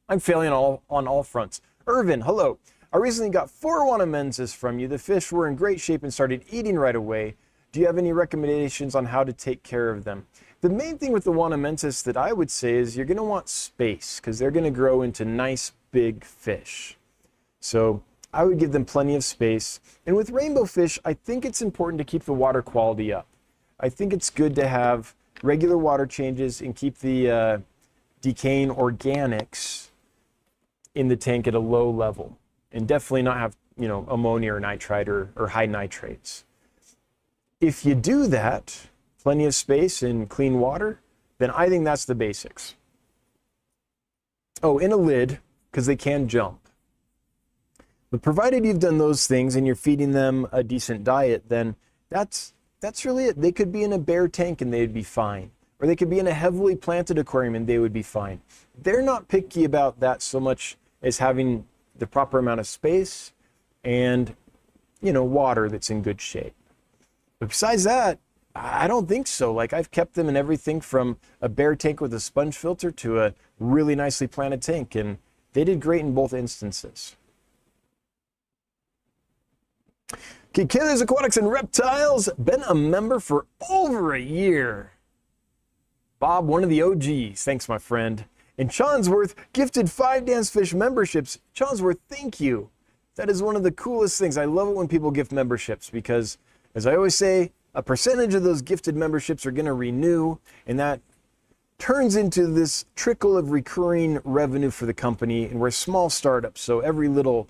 I'm failing on all fronts. Irvin, hello. I recently got 4 Wanamensis from you. The fish were in great shape and started eating right away. Do you have any recommendations on how to take care of them? The main thing with the Wanamensis that I would say is you're going to want space, because they're going to grow into nice big fish. So I would give them plenty of space. And with rainbow fish, I think it's important to keep the water quality up. I think it's good to have regular water changes and keep the decaying organics in the tank at a low level, and definitely not have, you know, ammonia or nitrite or high nitrates. If you do that, plenty of space and clean water, then I think that's the basics. Oh, in a lid, because they can jump. But provided you've done those things and you're feeding them a decent diet, then that's really it. They could be in a bare tank and they'd be fine. Or they could be in a heavily planted aquarium and they would be fine. They're not picky about that so much as having the proper amount of space and, you know, water that's in good shape. But besides that, I don't think so. Like, I've kept them in everything from a bare tank with a sponge filter to a really nicely planted tank, and they did great in both instances. Okay, Killers Aquatics and Reptiles, been a member for over a year. Bob, one of the OGs. Thanks, my friend. And Chonsworth gifted 5 Dan's Fish memberships. Chonsworth, thank you. That is one of the coolest things. I love it when people gift memberships because, as I always say, a percentage of those gifted memberships are going to renew, and that turns into this trickle of recurring revenue for the company. And we're a small startup, so every little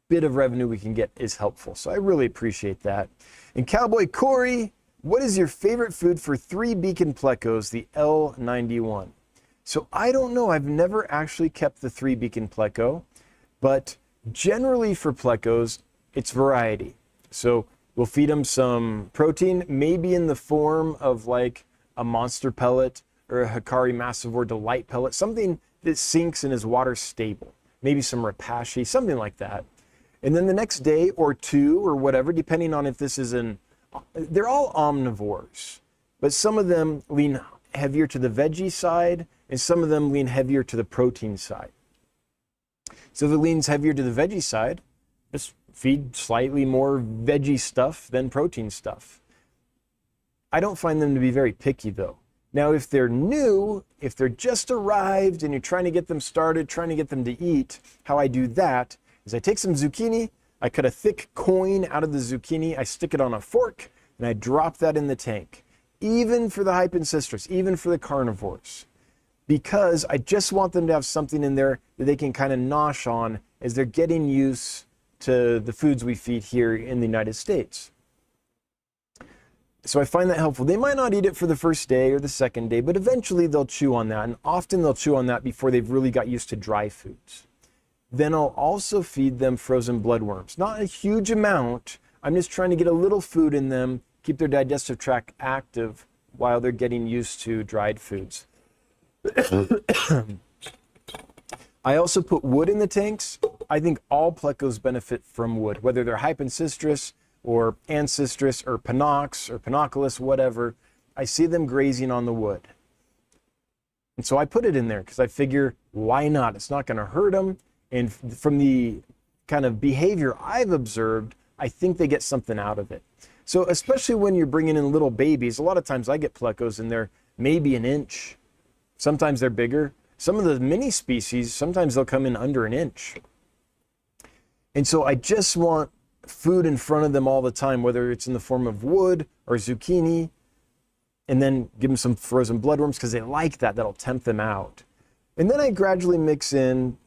bit of revenue we can get is helpful. So I really appreciate that. And Cowboy Corey, what is your favorite food for 3 Beacon Plecos, the L91? So I don't know. I've never actually kept the 3 Beacon Pleco, but generally for Plecos, it's variety. So we'll feed them some protein, maybe in the form of like a monster pellet or a Hikari Massivore Delight pellet, something that sinks and is water stable. Maybe some Rapashi, something like that. And then the next day or two or whatever, depending on if this is they're all omnivores, but some of them lean heavier to the veggie side and some of them lean heavier to the protein side. So if it leans heavier to the veggie side, just feed slightly more veggie stuff than protein stuff. I don't find them to be very picky though. Now, if they're new, if they're just arrived and you're trying to get them started, trying to get them to eat, how I do that is I take some zucchini, I cut a thick coin out of the zucchini, I stick it on a fork, and I drop that in the tank. Even for the hypencistrus, even for the carnivores. Because I just want them to have something in there that they can kind of nosh on as they're getting used to the foods we feed here in the United States. So I find that helpful. They might not eat it for the first day or the second day, but eventually they'll chew on that. And often they'll chew on that before they've really got used to dry foods. Then I'll also feed them frozen bloodworms. Not a huge amount. I'm just trying to get a little food in them, keep their digestive tract active while they're getting used to dried foods. I also put wood in the tanks. I think all plecos benefit from wood, whether they're hypencistrus or ancistrus or panox or panoculus, whatever. I see them grazing on the wood. And so I put it in there because I figure, why not? It's not going to hurt them. And from the kind of behavior I've observed, I think they get something out of it. So especially when you're bringing in little babies, a lot of times I get plecos and they're maybe an inch. Sometimes they're bigger. Some of the mini species, sometimes they'll come in under an inch. And so I just want food in front of them all the time, whether it's in the form of wood or zucchini, and then give them some frozen bloodworms because they like that. That'll tempt them out. And then I gradually mix in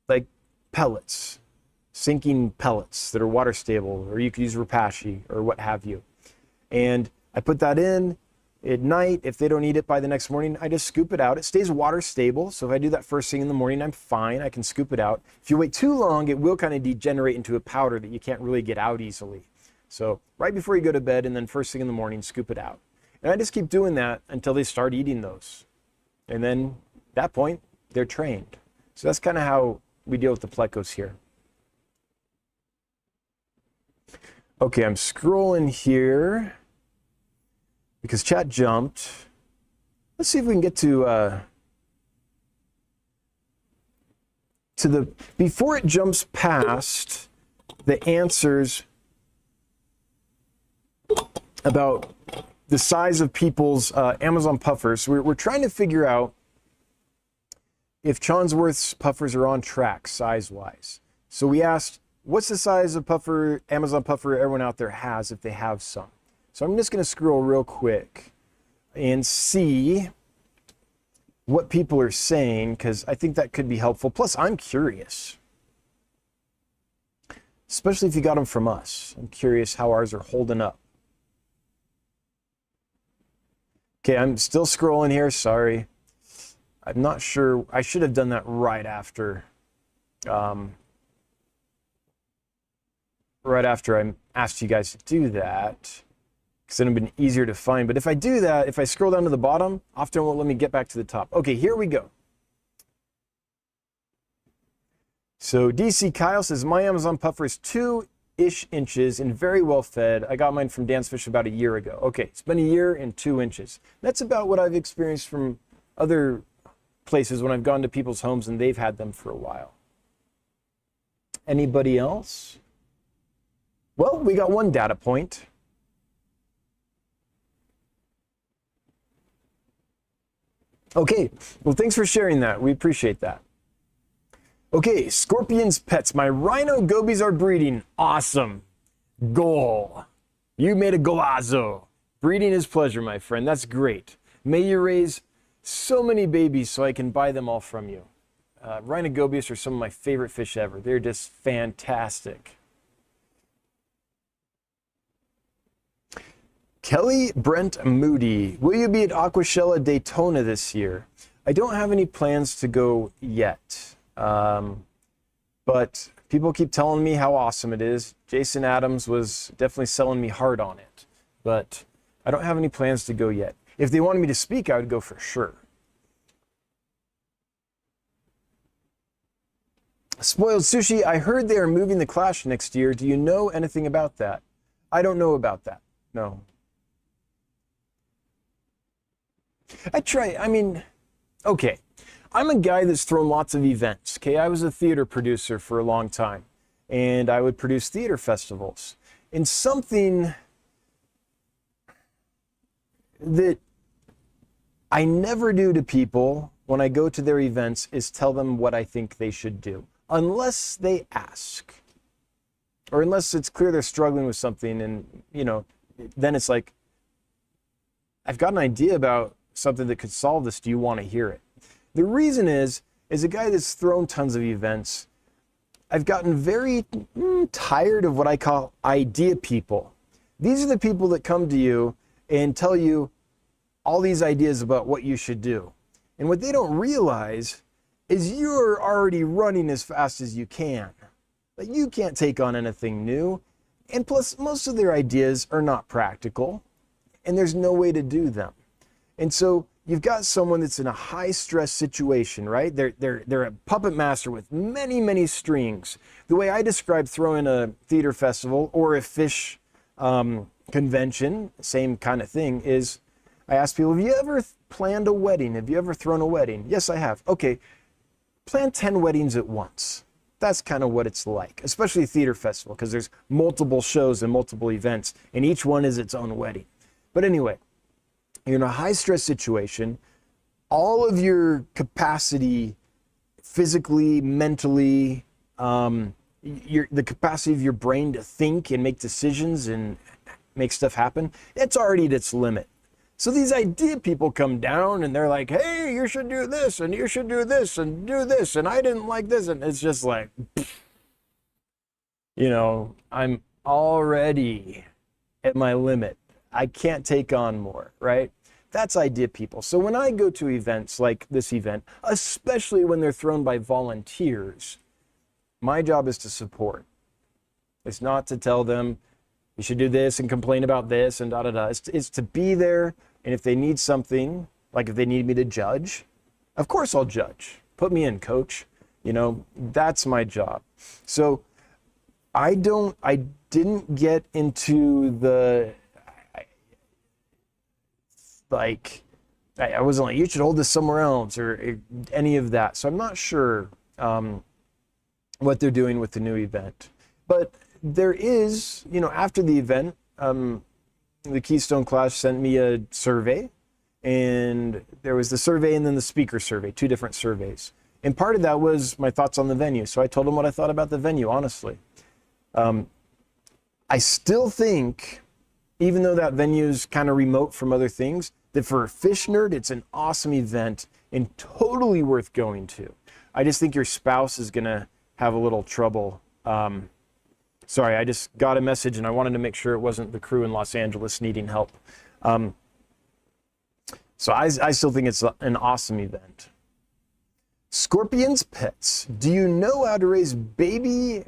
like pellets, sinking pellets that are water stable, or you could use Rapashi or what have you. And I put that in at night. If they don't eat it by the next morning, I just scoop it out. It stays water stable. So if I do that first thing in the morning, I'm fine. I can scoop it out. If you wait too long, it will kind of degenerate into a powder that you can't really get out easily. So right before you go to bed and then first thing in the morning, scoop it out. And I just keep doing that until they start eating those. And then at that point, they're trained. So that's kind of how we deal with the plecos here. Okay, I'm scrolling here because chat jumped. Let's see if we can get to the, before it jumps past the answers about the size of people's Amazon puffers. We're trying to figure out if Chonsworth's puffers are on track size-wise. So we asked, what's the size of puffer, Amazon puffer everyone out there has if they have some? So I'm just going to scroll real quick and see what people are saying, because I think that could be helpful. Plus, I'm curious, especially if you got them from us. I'm curious how ours are holding up. Okay, I'm still scrolling here. Sorry. I'm not sure. I should have done that right after I asked you guys to do that, because it would have been easier to find. But if I do that, if I scroll down to the bottom, often it won't let me get back to the top. Okay, here we go. So DC Kyle says, my Amazon puffer is 2-ish inches and very well fed. I got mine from Dan's Fish about a year ago. Okay, it's been a year and 2 inches. That's about what I've experienced from other places when I've gone to people's homes and they've had them for a while. Anybody else? Well, we got one data point. Okay, well, thanks for sharing that. We appreciate that. Okay, Scorpion's Pets. My rhino gobies are breeding. Awesome. Goal. You made a golazo. Breeding is pleasure, my friend. That's great. May you raise so many babies so I can buy them all from you. Rhino gobies are some of my favorite fish ever. They're just fantastic. Kelly Brent Moody. Will you be at Aquashella Daytona this year? I don't have any plans to go yet. But people keep telling me how awesome it is. Jason Adams was definitely selling me hard on it. But I don't have any plans to go yet. If they wanted me to speak, I would go for sure. Spoiled Sushi, I heard they are moving the Clash next year. Do you know anything about that? I don't know about that. No. Okay. I'm a guy that's thrown lots of events, okay? I was a theater producer for a long time, and I would produce theater festivals. And something that I never do to people when I go to their events is tell them what I think they should do, unless they ask. Or unless it's clear they're struggling with something and, then it's like, I've got an idea about something that could solve this. Do you want to hear it? The reason is a guy that's thrown tons of events, I've gotten very tired of what I call idea people. These are the people that come to you and tell you all these ideas about what you should do. And what they don't realize is you're already running as fast as you can. But you can't take on anything new. And plus, most of their ideas are not practical, and there's no way to do them. And so you've got someone that's in a high stress situation, right? They're a puppet master with many, many strings. The way I describe throwing a theater festival or a fish convention, same kind of thing, is I ask people, have you ever planned a wedding? Have you ever thrown a wedding? Yes, I have. Okay, plan 10 weddings at once. That's kind of what it's like, especially a theater festival, because there's multiple shows and multiple events, and each one is its own wedding. But anyway, you're in a high stress situation. All of your capacity, physically, mentally, the capacity of your brain to think and make decisions and make stuff happen, it's already at its limit. So these idea people come down and they're like, hey, you should do this and you should do this and do this and I didn't like this, and it's just like, I'm already at my limit. I can't take on more, right? That's idea people. So when I go to events like this event, especially when they're thrown by volunteers, my job is to support. It's not to tell them you should do this and complain about this and da-da-da. It's to be there, and if they need something, like if they need me to judge, of course I'll judge. Put me in, coach. That's my job. So I didn't get into the, I wasn't like, you should hold this somewhere else or any of that. So I'm not sure what they're doing with the new event. But there is, after the event, the Keystone Clash sent me a survey, and there was the survey and then the speaker survey, 2 different surveys. And part of that was my thoughts on the venue. So I told them what I thought about the venue, honestly. I still think, even though that venue is kind of remote from other things, that for a fish nerd, it's an awesome event and totally worth going to. I just think your spouse is going to have a little trouble. Sorry, I just got a message and I wanted to make sure it wasn't the crew in Los Angeles needing help. So I still think it's an awesome event. Scorpion's Pets. Do you know how to raise baby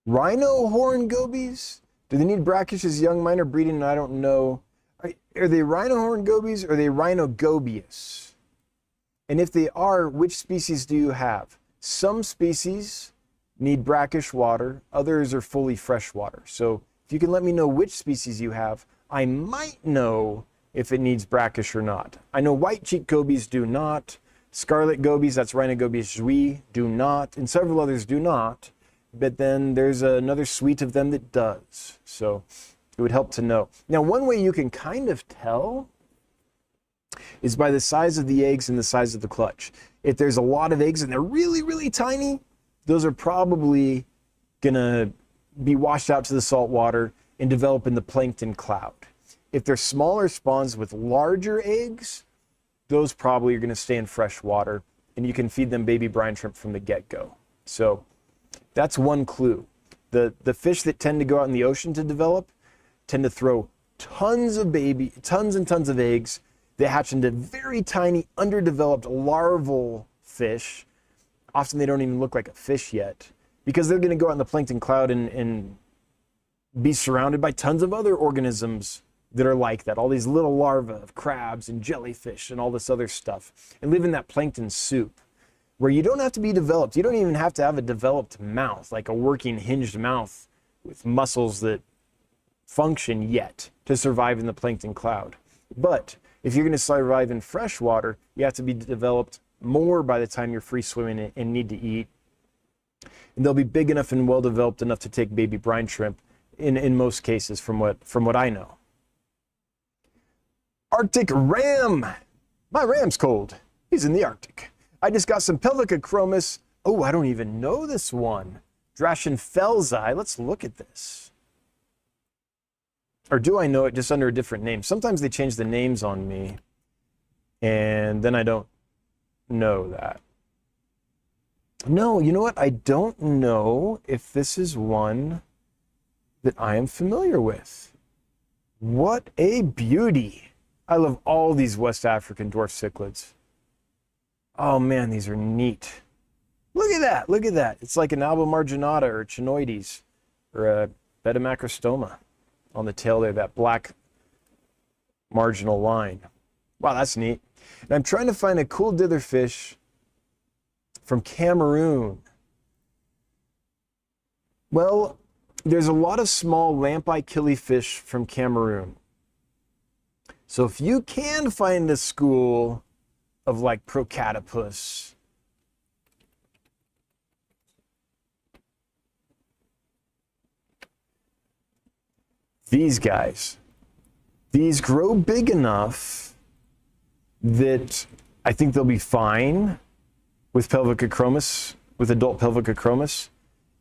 rhino horn gobies? Do they need brackish as young? Mine are breeding and I don't know. Are they rhino horn gobies or are they rhino gobius? And if they are, which species do you have? Some species need brackish water, others are fully freshwater. So if you can let me know which species you have, I might know if it needs brackish or not. I know white cheek gobies do not, scarlet gobies, that's rhino gobius jouy, do not, and several others do not, but then there's another suite of them that does. So it would help to know. Now, one way you can kind of tell is by the size of the eggs and the size of the clutch. If there's a lot of eggs and they're really, really tiny, those are probably gonna be washed out to the salt water and develop in the plankton cloud. If they're smaller spawns with larger eggs, those probably are gonna stay in fresh water, and you can feed them baby brine shrimp from the get-go. So that's one clue. The fish that tend to go out in the ocean to develop tend to throw tons and tons of eggs. They hatch into very tiny, underdeveloped larval fish. Often they don't even look like a fish yet because they're going to go out in the plankton cloud and be surrounded by tons of other organisms that are like that. All these little larvae of crabs and jellyfish and all this other stuff, and live in that plankton soup where you don't have to be developed. You don't even have to have a developed mouth, like a working hinged mouth with muscles that function yet to survive in the plankton cloud. But if you're going to survive in fresh water, you have to be developed more by the time you're free swimming and need to eat. And they'll be big enough and well developed enough to take baby brine shrimp in most cases, from what I know. Arctic ram. My ram's cold. He's in the Arctic. I just got some Pelvicochromis. Oh, I don't even know this one. Drachenfelsi. Let's look at this. Or do I know it just under a different name? Sometimes they change the names on me, and then I don't know that. No, you know what? I don't know if this is one that I am familiar with. What a beauty. I love all these West African dwarf cichlids. Oh man, these are neat. Look at that, look at that. It's like an alba marginata or chinoides or a betamacrostoma on the tail there, that black marginal line. Wow, that's neat. And I'm trying to find a cool ditherfish from Cameroon. Well, there's a lot of small lamp-eye killifish from Cameroon. So if you can find a school of like Procatopus, these guys, these grow big enough that I think they'll be fine with Pelvicochromis, with adult Pelvicochromis,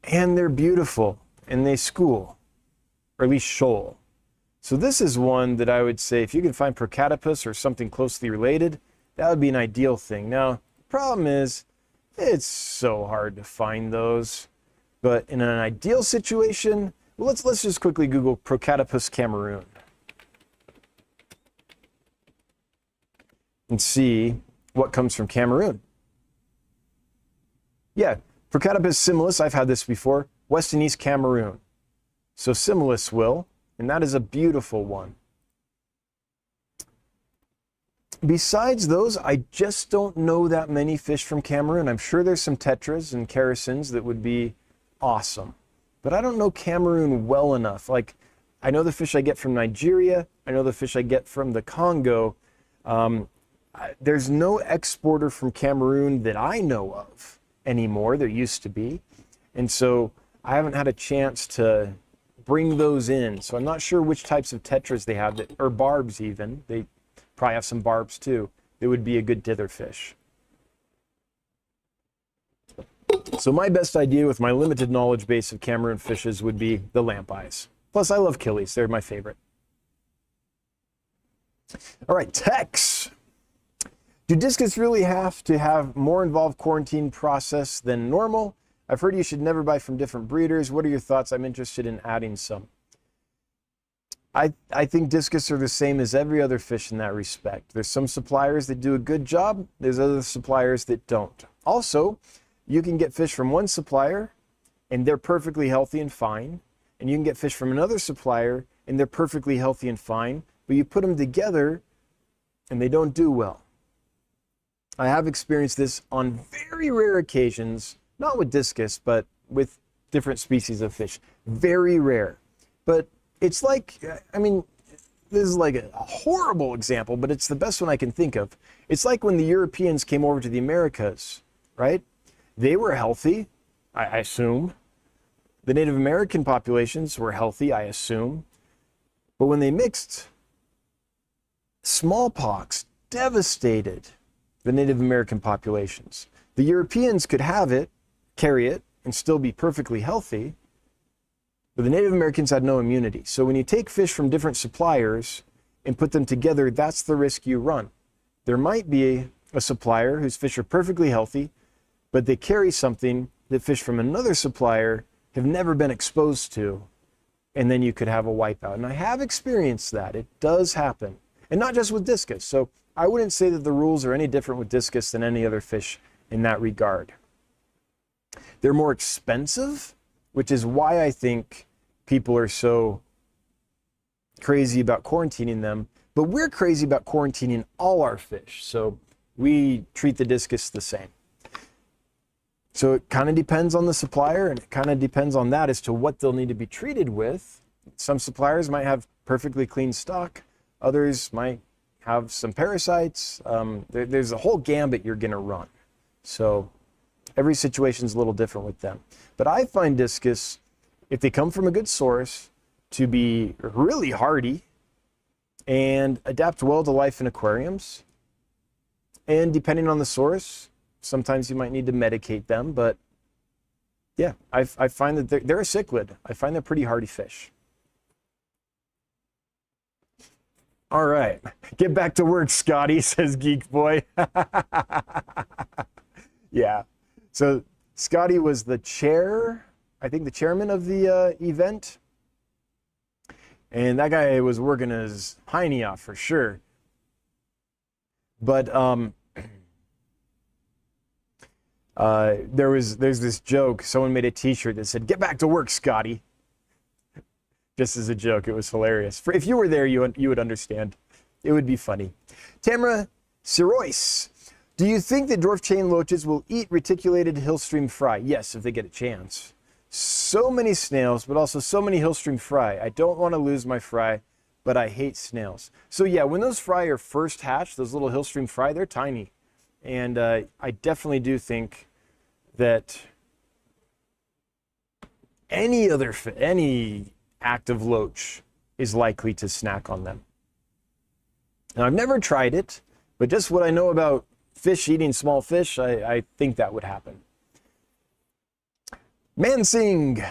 and they're beautiful, and they school, or at least shoal. So this is one that I would say, if you can find Procatopus or something closely related, that would be an ideal thing. Now, the problem is, it's so hard to find those. But in an ideal situation, well, let's just quickly Google Procatopus Cameroon and see what comes from Cameroon. Yeah, Procatopus similis, I've had this before, West and East Cameroon. So similis will, and that is a beautiful one. Besides those, I just don't know that many fish from Cameroon. I'm sure there's some tetras and characins that would be awesome, but I don't know Cameroon well enough. Like, I know the fish I get from Nigeria. I know the fish I get from the Congo. There's no exporter from Cameroon that I know of anymore. There used to be. And so I haven't had a chance to bring those in. So I'm not sure which types of tetras they have, that, or barbs even. They probably have some barbs too. They would be a good dither fish. So my best idea with my limited knowledge base of Cameroon fishes would be the lamp eyes. Plus I love killies, they're my favorite. All right, Tex. Do discus really have to have more involved quarantine process than normal? I've heard you should never buy from different breeders. What are your thoughts? I'm interested in adding some. I think discus are the same as every other fish in that respect. There's some suppliers that do a good job. There's other suppliers that don't. Also, you can get fish from one supplier and they're perfectly healthy and fine. And you can get fish from another supplier and they're perfectly healthy and fine. But you put them together and they don't do well. I have experienced this on very rare occasions, not with discus, but with different species of fish. Very rare. But it's like, I mean, this is like a horrible example, but it's the best one I can think of. It's like when the Europeans came over to the Americas, right? They were healthy, I assume. The Native American populations were healthy, I assume. But when they mixed, smallpox devastated the Native American populations. The Europeans could have it, carry it, and still be perfectly healthy, but the Native Americans had no immunity. So when you take fish from different suppliers and put them together, that's the risk you run. There might be a supplier whose fish are perfectly healthy, but they carry something that fish from another supplier have never been exposed to, and then you could have a wipeout. And I have experienced that. It does happen. And not just with discus. So I wouldn't say that the rules are any different with discus than any other fish in that regard. They're more expensive, which is why I think people are so crazy about quarantining them. But we're crazy about quarantining all our fish. So we treat the discus the same. So it kind of depends on the supplier, and it kind of depends on that as to what they'll need to be treated with. Some suppliers might have perfectly clean stock. Others might have some parasites. There's a whole gambit you're going to run. So every situation is a little different with them. But I find discus, if they come from a good source, to be really hardy and adapt well to life in aquariums. And depending on the source, sometimes you might need to medicate them, but yeah, I find that they're a cichlid. I find they're pretty hardy fish. All right, get back to work, Scotty, says Geek Boy. Yeah, so Scotty was the chair, I think the chairman of the event. And that guy was working his hiney off for sure. But there's this joke. Someone made a t-shirt that said, "Get back to work, Scotty." Just as a joke. It was hilarious. If you were there, you would understand. It would be funny. Tamara Sirois, do you think that dwarf chain loaches will eat reticulated hillstream fry? Yes, if they get a chance. So many snails, but also so many hillstream fry. I don't want to lose my fry, but I hate snails. So yeah, when those fry are first hatched, those little hillstream fry, they're tiny. And I definitely do think that any active loach is likely to snack on them. Now, I've never tried it, but just what I know about fish eating small fish, I think that would happen. Mansing,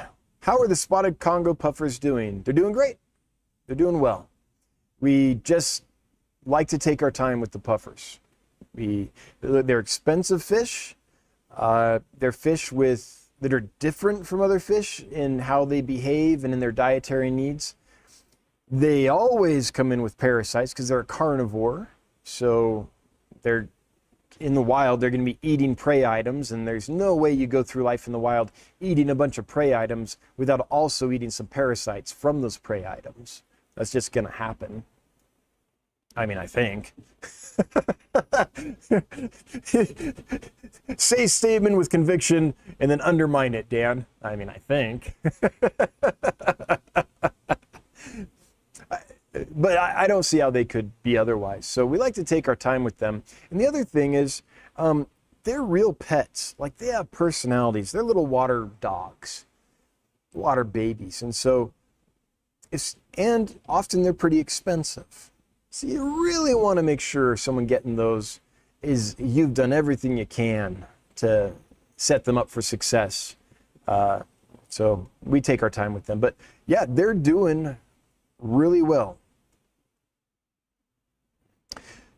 how are the spotted Congo puffers doing? They're doing great. They're doing well. We just like to take our time with the puffers. They're expensive fish. They're fish that are different from other fish in how they behave and in their dietary needs. They always come in with parasites because they're a carnivore. So they're in the wild, they're going to be eating prey items, and there's no way you go through life in the wild eating a bunch of prey items without also eating some parasites from those prey items. That's just going to happen. I mean, I think. Say statement with conviction and then undermine it, Dan. I mean, I think. But I don't see how they could be otherwise. So we like to take our time with them. And the other thing is, they're real pets. Like, they have personalities. They're little water dogs, water babies. And so, and often they're pretty expensive. So you really want to make sure someone getting those is you've done everything you can to set them up for success. So we take our time with them. But yeah, they're doing really well.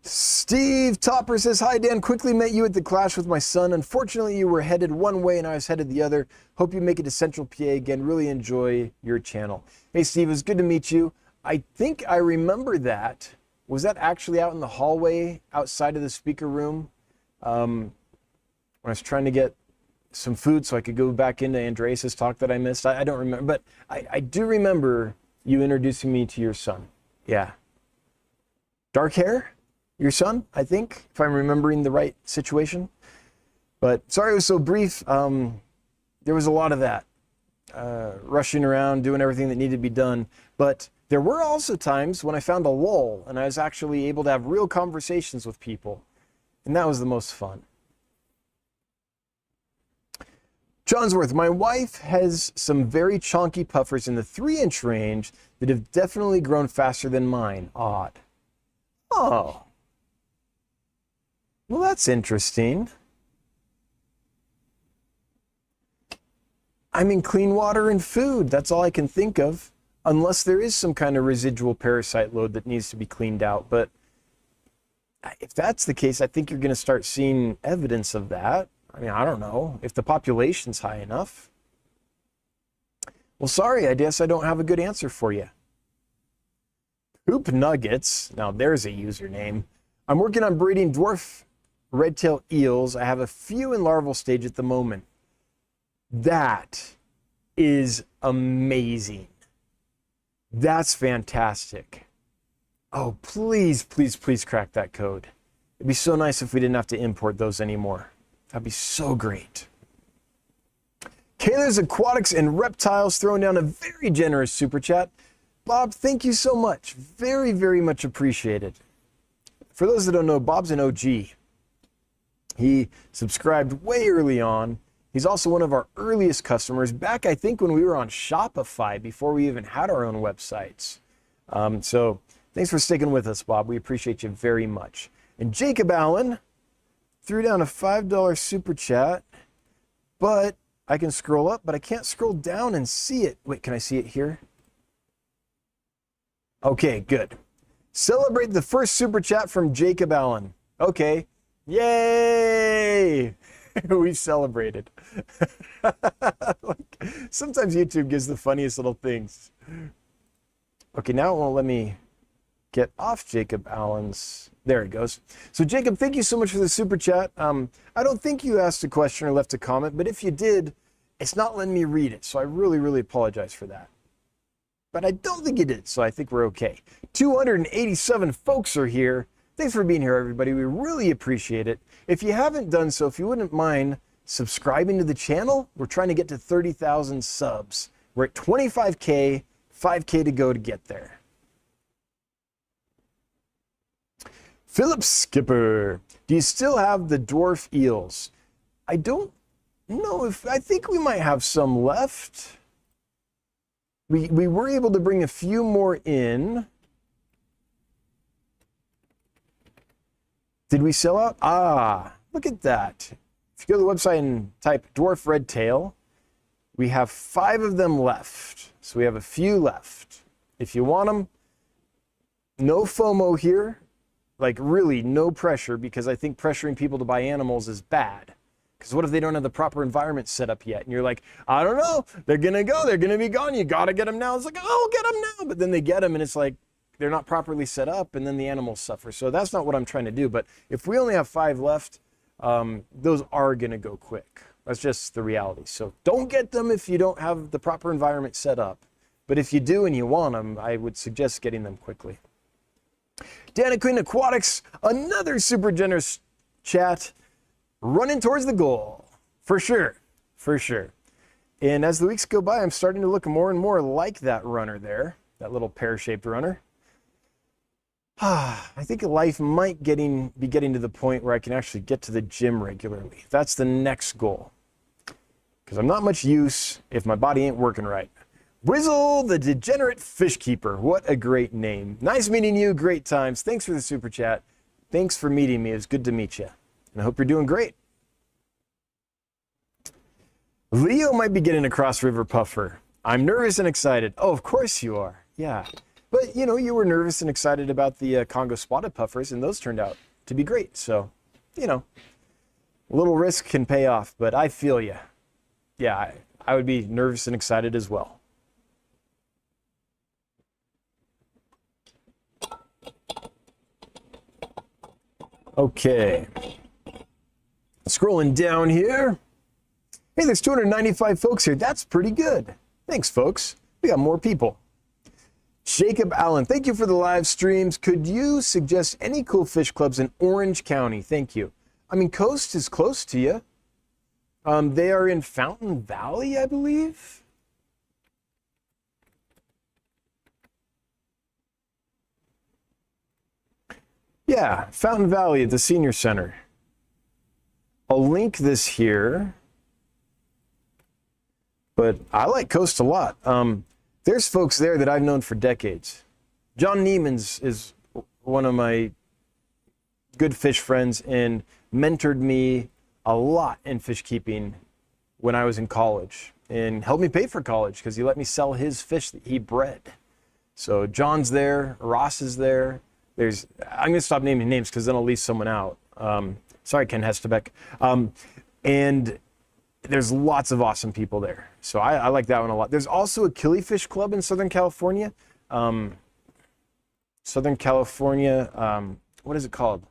Steve Topper says, "Hi Dan, quickly met you at the Clash with my son. Unfortunately, you were headed one way and I was headed the other. Hope you make it to Central PA again. Really enjoy your channel." Hey Steve, it was good to meet you. I think I remember that. Was that actually out in the hallway outside of the speaker room? When I was trying to get some food so I could go back into Andreas' talk that I missed. I don't remember, but I do remember you introducing me to your son. Yeah. Dark hair? Your son, I think, if I'm remembering the right situation. But sorry it was so brief. There was a lot of that. Rushing around, doing everything that needed to be done. But there were also times when I found a lull and I was actually able to have real conversations with people. And that was the most fun. Johnsworth, my wife has some very chonky puffers in the 3-inch range that have definitely grown faster than mine. Odd. Oh. Well, that's interesting. I mean, clean water and food. That's all I can think of. Unless there is some kind of residual parasite load that needs to be cleaned out. But if that's the case, I think you're going to start seeing evidence of that. I mean, I don't know if the population's high enough. Well, sorry, I guess I don't have a good answer for you. Poop Nuggets. Now, there's a username. I'm working on breeding dwarf red-tailed eels. I have a few in larval stage at the moment. That is amazing. That's fantastic. Oh, please, please, please crack that code. It'd be so nice if we didn't have to import those anymore. That'd be so great. Kayla's Aquatics and Reptiles throwing down a very generous super chat. Bob, thank you so much. Very, very much appreciated. For those that don't know, Bob's an OG. He subscribed way early on. He's also one of our earliest customers back, I think, when we were on Shopify before we even had our own websites. So thanks for sticking with us, Bob. We appreciate you very much. And Jacob Allen threw down a $5 super chat, but I can scroll up, but I can't scroll down and see it. Wait, can I see it here? Okay, good. Celebrate the first super chat from Jacob Allen. Okay. Yay! We celebrated. Sometimes YouTube gives the funniest little things. Okay, now it won't let me get off Jacob Allen's. There it goes. So Jacob, thank you so much for the super chat. I don't think you asked a question or left a comment, but if you did, it's not letting me read it. So I really, really apologize for that. But I don't think you did, so I think we're okay. 287 folks are here. Thanks for being here, everybody. We really appreciate it. If you haven't done so, if you wouldn't mind subscribing to the channel, we're trying to get to 30,000 subs. We're at 25K, 5K to go to get there. Philip Skipper, do you still have the dwarf eels? I don't know if, I think we might have some left. We were able to bring a few more in. Did we sell out? Ah, look at that. If you go to the website and type dwarf red tail, we have 5 of them left. So we have a few left. If you want them, no FOMO here. Like really no pressure, because I think pressuring people to buy animals is bad. Because what if they don't have the proper environment set up yet? And you're like, I don't know, they're going to go, they're going to be gone. You got to get them now. It's like, oh, get them now. But then they get them and it's like, they're not properly set up and then the animals suffer. So that's not what I'm trying to do. But if we only have 5 left, those are going to go quick. That's just the reality. So don't get them if you don't have the proper environment set up. But if you do and you want them, I would suggest getting them quickly. Dana Queen Aquatics, another super generous chat. Running towards the goal. For sure. For sure. And as the weeks go by, I'm starting to look more and more like that runner there. That little pear-shaped runner. I think life might be getting to the point where I can actually get to the gym regularly. That's the next goal. Because I'm not much use if my body ain't working right. Brizzle, the Degenerate Fish Keeper. What a great name. Nice meeting you. Great times. Thanks for the super chat. Thanks for meeting me. It's good to meet you. And I hope you're doing great. Leo might be getting a cross river puffer. I'm nervous and excited. Oh, of course you are. Yeah. But, you know, you were nervous and excited about the Congo spotted puffers, and those turned out to be great. So, you know, a little risk can pay off, but I feel you. Yeah, I would be nervous and excited as well. Okay. Scrolling down here. Hey, there's 295 folks here. That's pretty good. Thanks, folks. We got more people. Jacob Allen, thank you for the live streams. Could you suggest any cool fish clubs in Orange County? Thank you. I mean, Coast is close to you. They are in Fountain Valley, I believe. Yeah, Fountain Valley at the Senior Center. I'll link this here. But I like Coast a lot. There's folks there that I've known for decades. John Neiman's is one of my good fish friends, and mentored me a lot in fish keeping when I was in college and helped me pay for college because he let me sell his fish that he bred. So John's there, Ross is there. I'm going to stop naming names because then I'll leave someone out. Sorry, Ken Hestebeck. And there's lots of awesome people there. So I like that one a lot. There's also a killifish club in Southern California. Southern California, what is it called?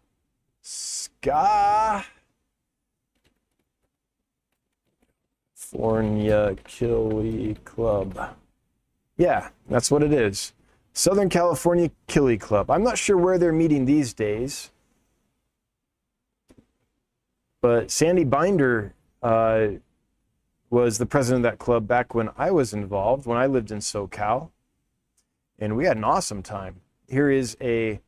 California Killie Club. Yeah, that's what it is. Southern California Killie Club. I'm not sure where they're meeting these days, but Sandy Binder was the president of that club back when I was involved, when I lived in SoCal, and we had an awesome time. Here is a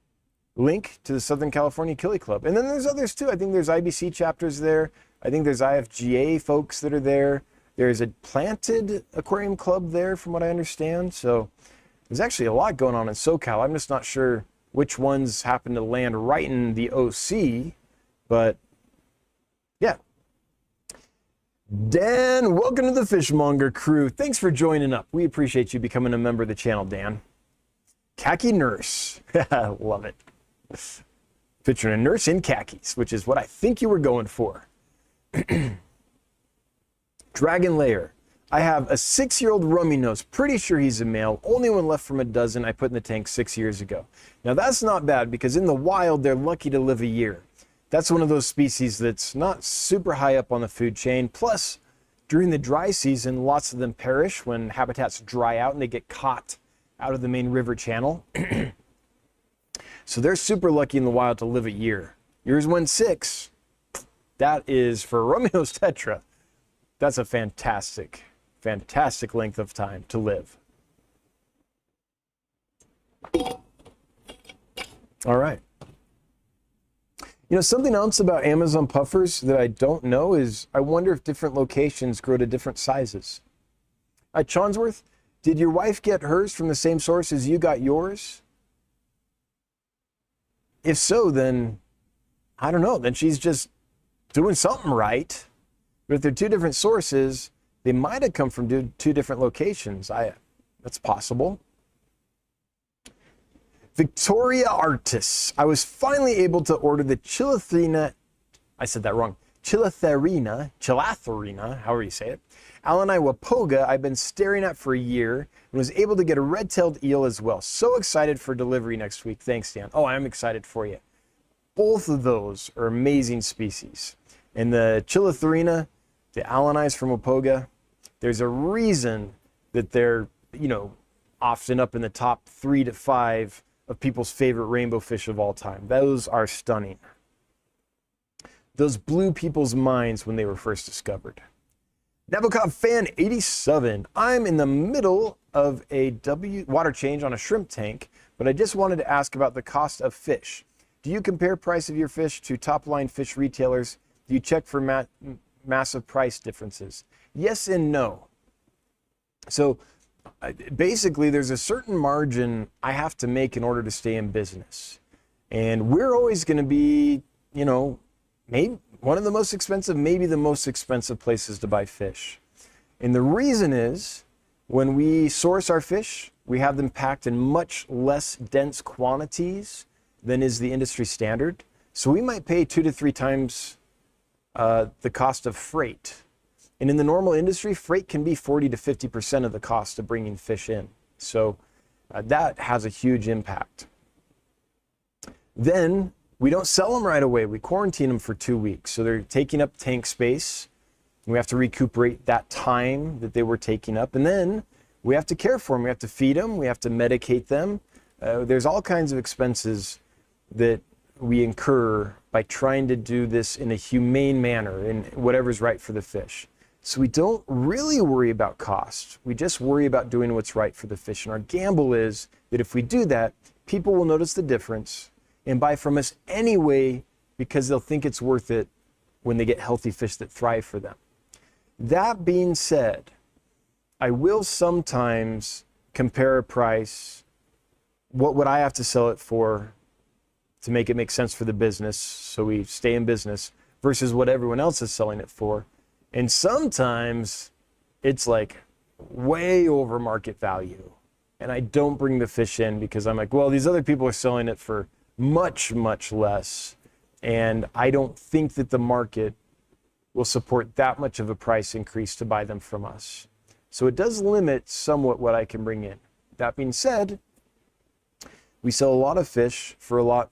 link to the Southern California Killie Club. And then there's others too. I think there's IBC chapters there. I think there's IFGA folks that are there. There's a planted aquarium club there from what I understand. So there's actually a lot going on in SoCal. I'm just not sure which ones happen to land right in the OC, but yeah. Dan, welcome to the Fishmonger crew. Thanks for joining up. We appreciate you becoming a member of the channel, Dan. Khaki nurse. Love it. Picturing a nurse in khakis, which is what I think you were going for. Dragon Layer. I have a 6-year-old rummy nose. Pretty sure he's a male. Only one left from a dozen I put in the tank 6 years ago. Now that's not bad because in the wild, they're lucky to live a year. That's one of those species that's not super high up on the food chain. Plus, during the dry season, lots of them perish when habitats dry out and they get caught out of the main river channel. So they're super lucky in the wild to live a year. Yours went 6. That is, for Romeo's Tetra, that's a fantastic, fantastic length of time to live. All right. You know, something else about Amazon puffers that I don't know is I wonder if different locations grow to different sizes. At Chonsworth, did your wife get hers from the same source as you got yours? If so, then I don't know. Then she's just doing something right. But if they're two different sources, they might have come from two different locations. That's possible. Victoria Artis. I was finally able to order the Chilatherina. I said that wrong. Chilatherina, however you say it. Alani-Wapoga I've been staring at for a year and was able to get a red-tailed eel as well. So excited for delivery next week. Thanks, Dan. Oh, I'm excited for you. Both of those are amazing species. And the Chilatherina, the Alanis from Wapoga, there's a reason that they're, you know, often up in the top 3 to 5 of people's favorite rainbow fish of all time. Those are stunning. Those blew people's minds when they were first discovered. Nabokov Fan 87. I'm in the middle of a water change on a shrimp tank, but I just wanted to ask about the cost of fish. Do you compare price of your fish to top-line fish retailers? Do you check for massive price differences? Yes and no. So basically, there's a certain margin I have to make in order to stay in business. And we're always going to be, you know, maybe one of the most expensive, maybe the most expensive places to buy fish. And the reason is when we source our fish, we have them packed in much less dense quantities than is the industry standard. So we might pay 2 to 3 times the cost of freight. And in the normal industry, freight can be 40 to 50% of the cost of bringing fish in. So that has a huge impact. Then we don't sell them right away. We quarantine them for 2 weeks. So they're taking up tank space. We have to recuperate that time that they were taking up. And then we have to care for them. We have to feed them. We have to medicate them. There's all kinds of expenses that we incur by trying to do this in a humane manner and whatever's right for the fish. So we don't really worry about cost. We just worry about doing what's right for the fish. And our gamble is that if we do that, people will notice the difference and buy from us anyway because they'll think it's worth it when they get healthy fish that thrive for them. That being said, I will sometimes compare a price. What would I have to sell it for to make it make sense for the business so we stay in business versus what everyone else is selling it for. And sometimes it's like way over market value. And I don't bring the fish in because I'm like, well, these other people are selling it for much, much less. And I don't think that the market will support that much of a price increase to buy them from us. So it does limit somewhat what I can bring in. That being said, we sell a lot of fish for a lot,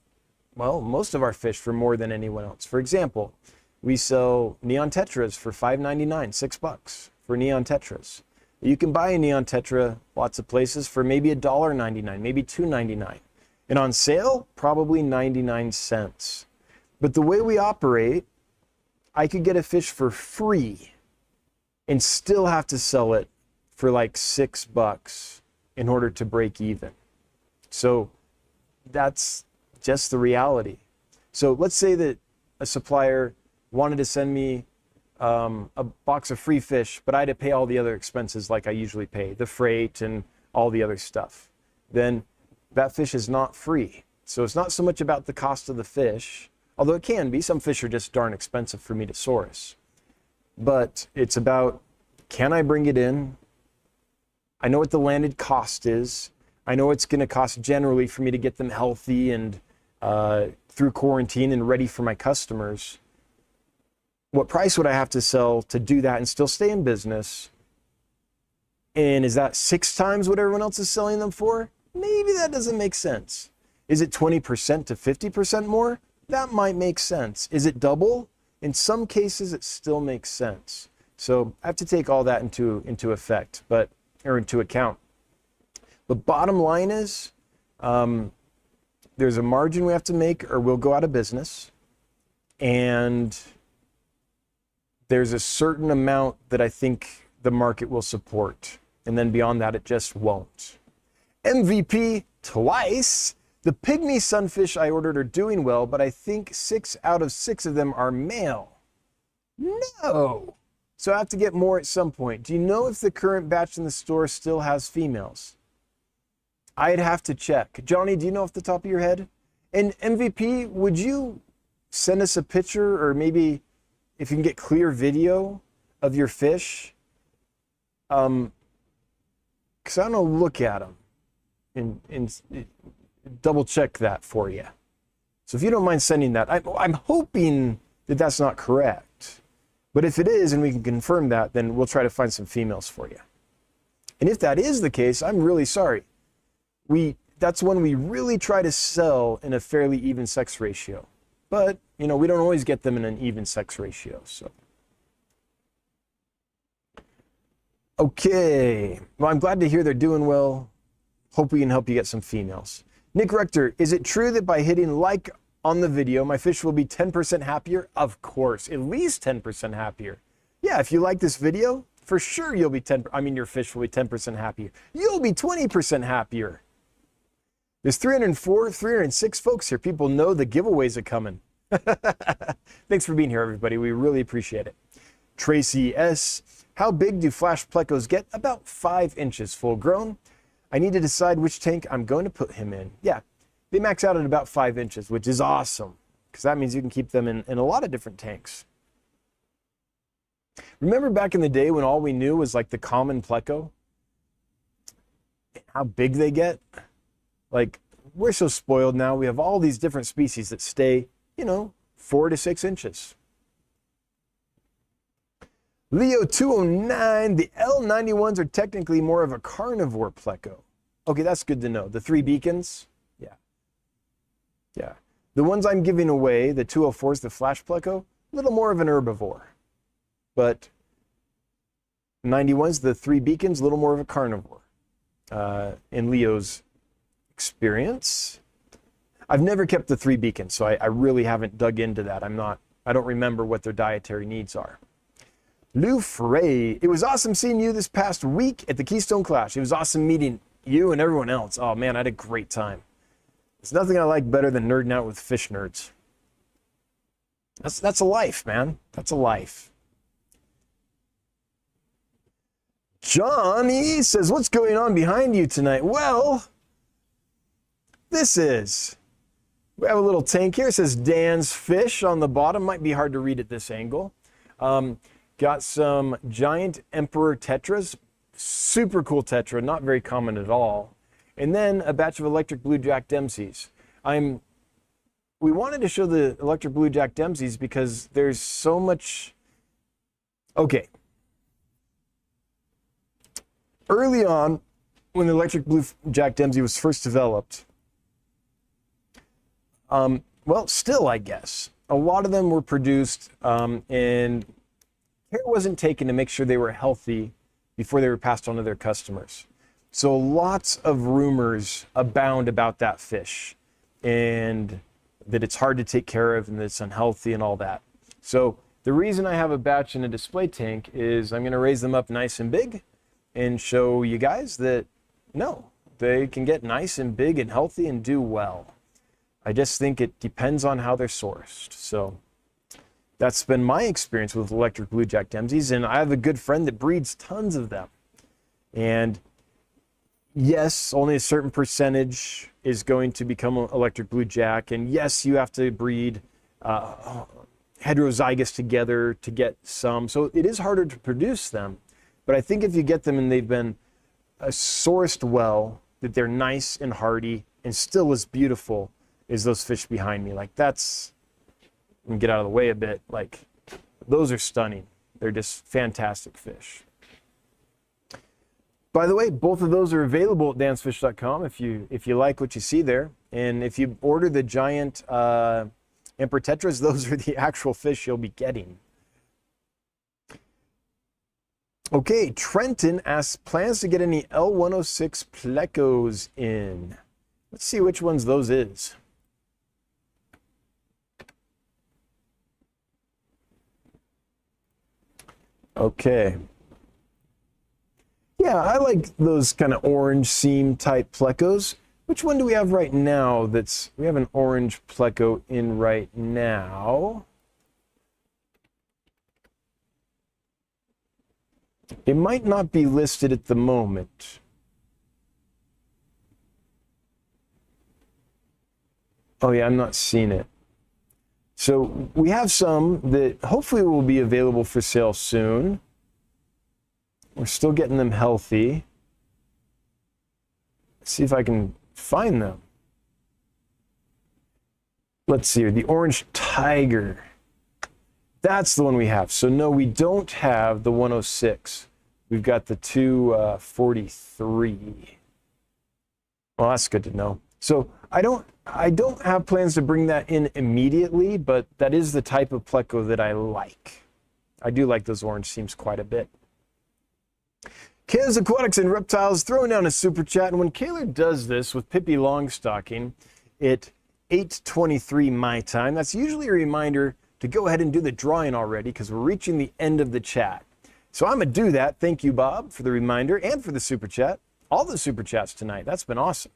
well, most of our fish for more than anyone else. For example, we sell neon tetras for $5.99, $6 for neon tetras. You can buy a neon tetra lots of places for maybe $1.99, maybe $2.99. And on sale, probably 99 cents. But the way we operate, I could get a fish for free and still have to sell it for like $6 in order to break even. So that's just the reality. So let's say that a supplier wanted to send me a box of free fish, but I had to pay all the other expenses like I usually pay, the freight and all the other stuff. Then that fish is not free. So it's not so much about the cost of the fish, although it can be. Some fish are just darn expensive for me to source. But it's about, can I bring it in? I know what the landed cost is. I know it's going to cost generally for me to get them healthy and through quarantine and ready for my customers. What price would I have to sell to do that and still stay in business? And is that 6 times what everyone else is selling them for? Maybe that doesn't make sense. Is it 20% to 50% more? That might make sense. Is it double? In some cases, it still makes sense. So I have to take all that into account. The bottom line is there's a margin we have to make or we'll go out of business. And there's a certain amount that I think the market will support. And then beyond that, it just won't. MVP twice. The pygmy sunfish I ordered are doing well, but I think 6 out of 6 of them are male. No. So I have to get more at some point. Do you know if the current batch in the store still has females? I'd have to check. Johnny, do you know off the top of your head? And MVP, would you send us a picture or maybe if you can get clear video of your fish? Because I want to look at them and double check that for you. So if you don't mind sending that, I'm hoping that that's not correct. But if it is and we can confirm that, then we'll try to find some females for you. And if that is the case, I'm really sorry. That's when we really try to sell in a fairly even sex ratio. But, you know, we don't always get them in an even sex ratio, so. Okay, well, I'm glad to hear they're doing well. Hope we can help you get some females. Nick Rector, is it true that by hitting like on the video, my fish will be 10% happier? Of course, at least 10% happier. Yeah, if you like this video, for sure you'll be your fish will be 10% happier. You'll be 20% happier. There's 304, 306 folks here. People know the giveaways are coming. Thanks for being here, everybody. We really appreciate it. Tracy S. How big do flash plecos get? About 5 inches full grown. I need to decide which tank I'm going to put him in. Yeah, they max out at about 5 inches, which is awesome because that means you can keep them in a lot of different tanks. Remember back in the day when all we knew was like the common pleco? How big they get? Like, we're so spoiled now. We have all these different species that stay, 4 to 6 inches. Leo 209, the L91s are technically more of a carnivore pleco. Okay, that's good to know. The 3 beacons, yeah. The ones I'm giving away, the 204s, the flash pleco, a little more of an herbivore. But 91s, the 3 beacons, a little more of a carnivore. In Leo's experience, I've never kept the 3 beacons, so I really haven't dug into that. I don't remember what their dietary needs are. Lou Frey, it was awesome seeing you this past week at the Keystone Clash. It was awesome meeting you and everyone else. Oh man, I had a great time. There's nothing I like better than nerding out with fish nerds. That's a life, man. That's a life. Johnny says, what's going on behind you tonight? Well, this is We have a little tank here. It says Dan's Fish on the bottom. Might be hard to read at this angle. Got some giant emperor tetras. Super cool tetra, not very common at all. And then a batch of electric blue Jack Dempseys. We wanted to show the electric blue Jack Dempseys because there's so much. Okay. Early on, when the electric blue Jack Dempsey was first developed, well, still, I guess, a lot of them were produced and care wasn't taken to make sure they were healthy before they were passed on to their customers. So lots of rumors abound about that fish and that it's hard to take care of and that it's unhealthy and all that. So the reason I have a batch in a display tank is I'm going to raise them up nice and big and show you guys that no, they can get nice and big and healthy and do well. I just think it depends on how they're sourced. So that's been my experience with electric blue Jack Dempseys, and I have a good friend that breeds tons of them. And yes, only a certain percentage is going to become electric blue Jack, and yes, you have to breed heterozygous together to get some. So it is harder to produce them, but I think if you get them and they've been sourced well, that they're nice and hardy and still as beautiful as those fish behind me. Like that's, let me get out of the way a bit. Like those are stunning. They're just fantastic fish. By the way, both of those are available at dansfish.com if you like what you see there. And if you order the giant emperor tetras, those are the actual fish you'll be getting. Okay, Trenton asks, plans to get any L204 Plecos in? Let's see which ones those is. Okay. Yeah, I like those kind of orange seam type Plecos. Which one do we have right now we have an orange Pleco in right now. It might not be listed at the moment. Oh yeah, I'm not seeing it. So we have some that hopefully will be available for sale soon. We're still getting them healthy. Let's see if I can find them. Let's see here, the orange tiger. That's the one we have. So no, we don't have the 106. We've got the 243. Well, that's good to know. So I don't have plans to bring that in immediately, but that is the type of Pleco that I like. I do like those orange seams quite a bit. Kayla's Aquatics and Reptiles throwing down a super chat, and when Kayla does this with Pippi Longstocking at 8:23 my time, that's usually a reminder to go ahead and do the drawing already because we're reaching the end of the chat. So I'm going to do that. Thank you, Bob, for the reminder and for the super chat. All the super chats tonight. That's been awesome.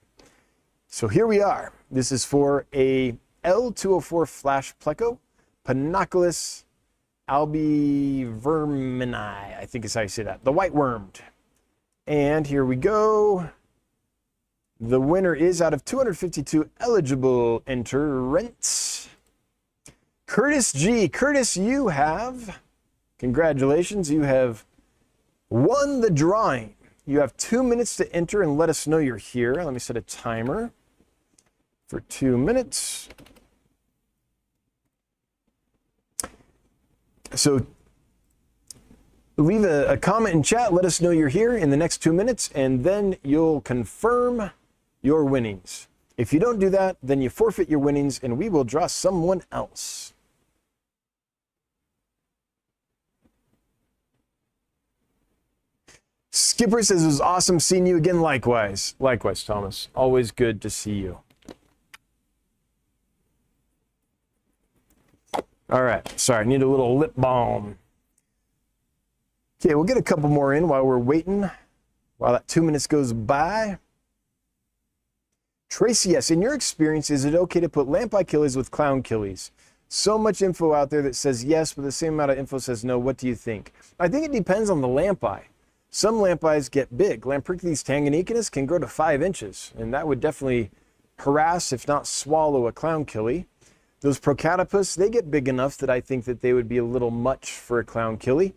So here we are. This is for a L204 Flash Pleco, Panoculus albivermini, I think is how you say that. The white wormed. And here we go. The winner is out of 252 eligible entrants. Curtis G. Curtis, you have, congratulations, you have won the drawing. You have 2 minutes to enter and let us know you're here. Let me set a timer for 2 minutes. So leave a comment in chat, let us know you're here in the next 2 minutes, and then you'll confirm your winnings. If you don't do that, then you forfeit your winnings and we will draw someone else. Skipper says it was awesome seeing you again. Likewise. Likewise, Thomas. Always good to see you. All right. Sorry, I need a little lip balm. Okay, we'll get a couple more in while we're waiting, while that 2 minutes goes by. Tracy, yes, in your experience, is it okay to put lampi killies with clown killies? So much info out there that says yes, but the same amount of info says no. What do you think? I think it depends on the lampi. Some lampis get big. Lampricles tanganicanus can grow to 5 inches, and that would definitely harass, if not swallow, a clownkillie. Those Procatopus, they get big enough that I think that they would be a little much for a clownkillie.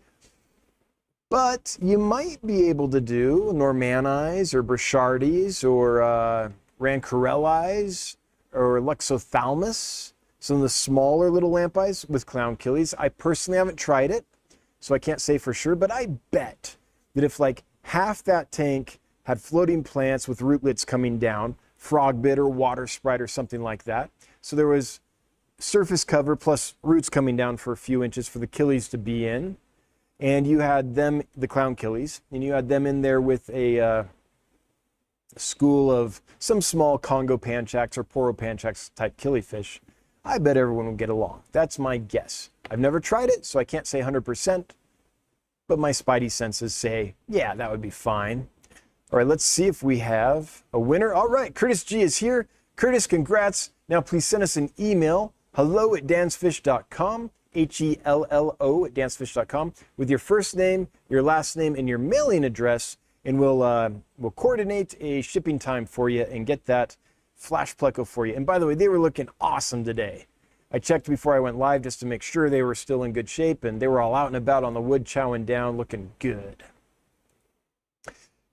But you might be able to do Normani's or Burchardi's or Rancorelli's or Luxothalmus, some of the smaller little lampies with clownkillies. I personally haven't tried it, so I can't say for sure, but I bet that if like half that tank had floating plants with rootlets coming down, frogbit or water sprite or something like that, so there was surface cover plus roots coming down for a few inches for the killies to be in, and you had them, the clownkillies, and you had them in there with a school of some small Congo panchax or Poro panchax type killifish, I bet everyone will get along. That's my guess. I've never tried it, so I can't say 100%, but my spidey senses say, yeah, that would be fine. All right, let's see if we have a winner. All right, Curtis G is here. Curtis, congrats. Now please send us an email, hello@dansfish.com, HELLO@dansfish.com, with your first name, your last name, and your mailing address, and we'll coordinate a shipping time for you and get that flash Pleco for you. And by the way, they were looking awesome today. I checked before I went live just to make sure they were still in good shape, and they were all out and about on the wood chowing down, looking good.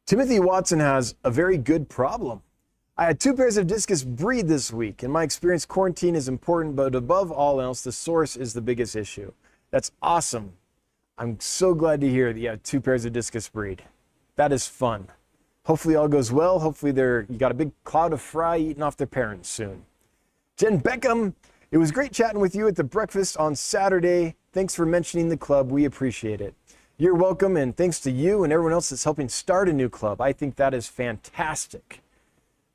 Timothy Watson has a very good problem. I had 2 pairs of Discus breed this week. In my experience, quarantine is important, but above all else, the source is the biggest issue. That's awesome. I'm so glad to hear that you have 2 pairs of Discus breed. That is fun. Hopefully all goes well. Hopefully you got a big cloud of fry eating off their parents soon. Jen Beckham, it was great chatting with you at the breakfast on Saturday. Thanks for mentioning the club. We appreciate it. You're welcome, and thanks to you and everyone else that's helping start a new club. I think that is fantastic.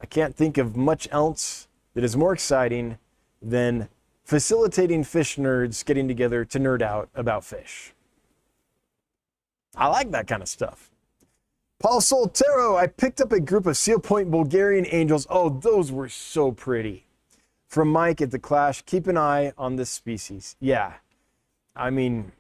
I can't think of much else that is more exciting than facilitating fish nerds getting together to nerd out about fish. I like that kind of stuff. Paul Soltero, I picked up a group of Seal Point Bulgarian angels. Oh, those were so pretty. From Mike at the Clash, keep an eye on this species. Yeah, I mean,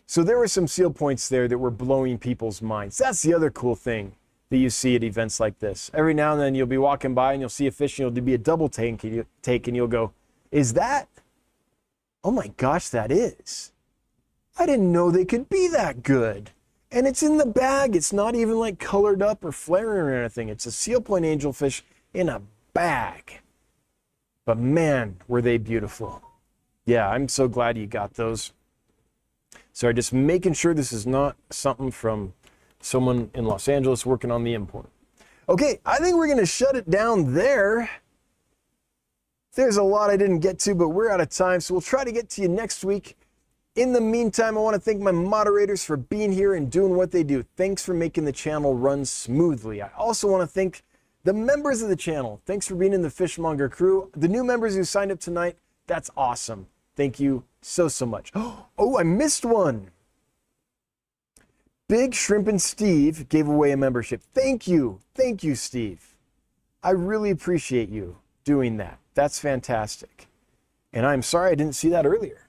so there were some seal points there that were blowing people's minds. That's the other cool thing that you see at events like this. Every now and then you'll be walking by and you'll see a fish and you'll be a double take and you'll go, is that? Oh my gosh, that is. I didn't know they could be that good. And it's in the bag. It's not even like colored up or flaring or anything. It's a seal point angelfish in a bag. But man, were they beautiful. Yeah, I'm so glad you got those. Sorry, just making sure this is not something from someone in Los Angeles working on the import. Okay, I think we're going to shut it down there. There's a lot I didn't get to, but we're out of time, so we'll try to get to you next week. In the meantime, I want to thank my moderators for being here and doing what they do. Thanks for making the channel run smoothly. I also want to thank the members of the channel. Thanks for being in the Fishmonger crew. The new members who signed up tonight, that's awesome. Thank you so much. Oh, I missed one. Big Shrimp and Steve gave away a membership. Thank you, Steve. I really appreciate you doing that. That's fantastic. And I'm sorry I didn't see that earlier.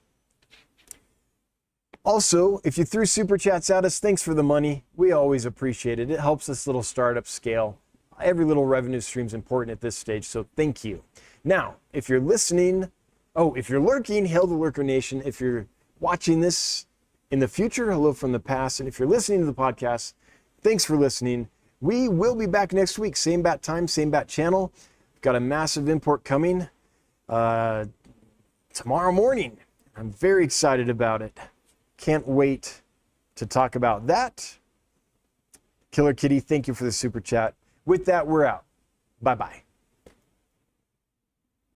Also, if you threw super chats at us, thanks for the money. We always appreciate it. It helps this little startup scale. Every little revenue stream is important at this stage, so thank you. Now, if you're listening, if you're lurking, hail the Lurker Nation. If you're watching this in the future, hello from the past. And if you're listening to the podcast, thanks for listening. We will be back next week. Same bat time, same bat channel. Got a massive import coming tomorrow morning. I'm very excited about it. Can't wait to talk about that. Killer Kitty, thank you for the super chat. With that, we're out. Bye-bye.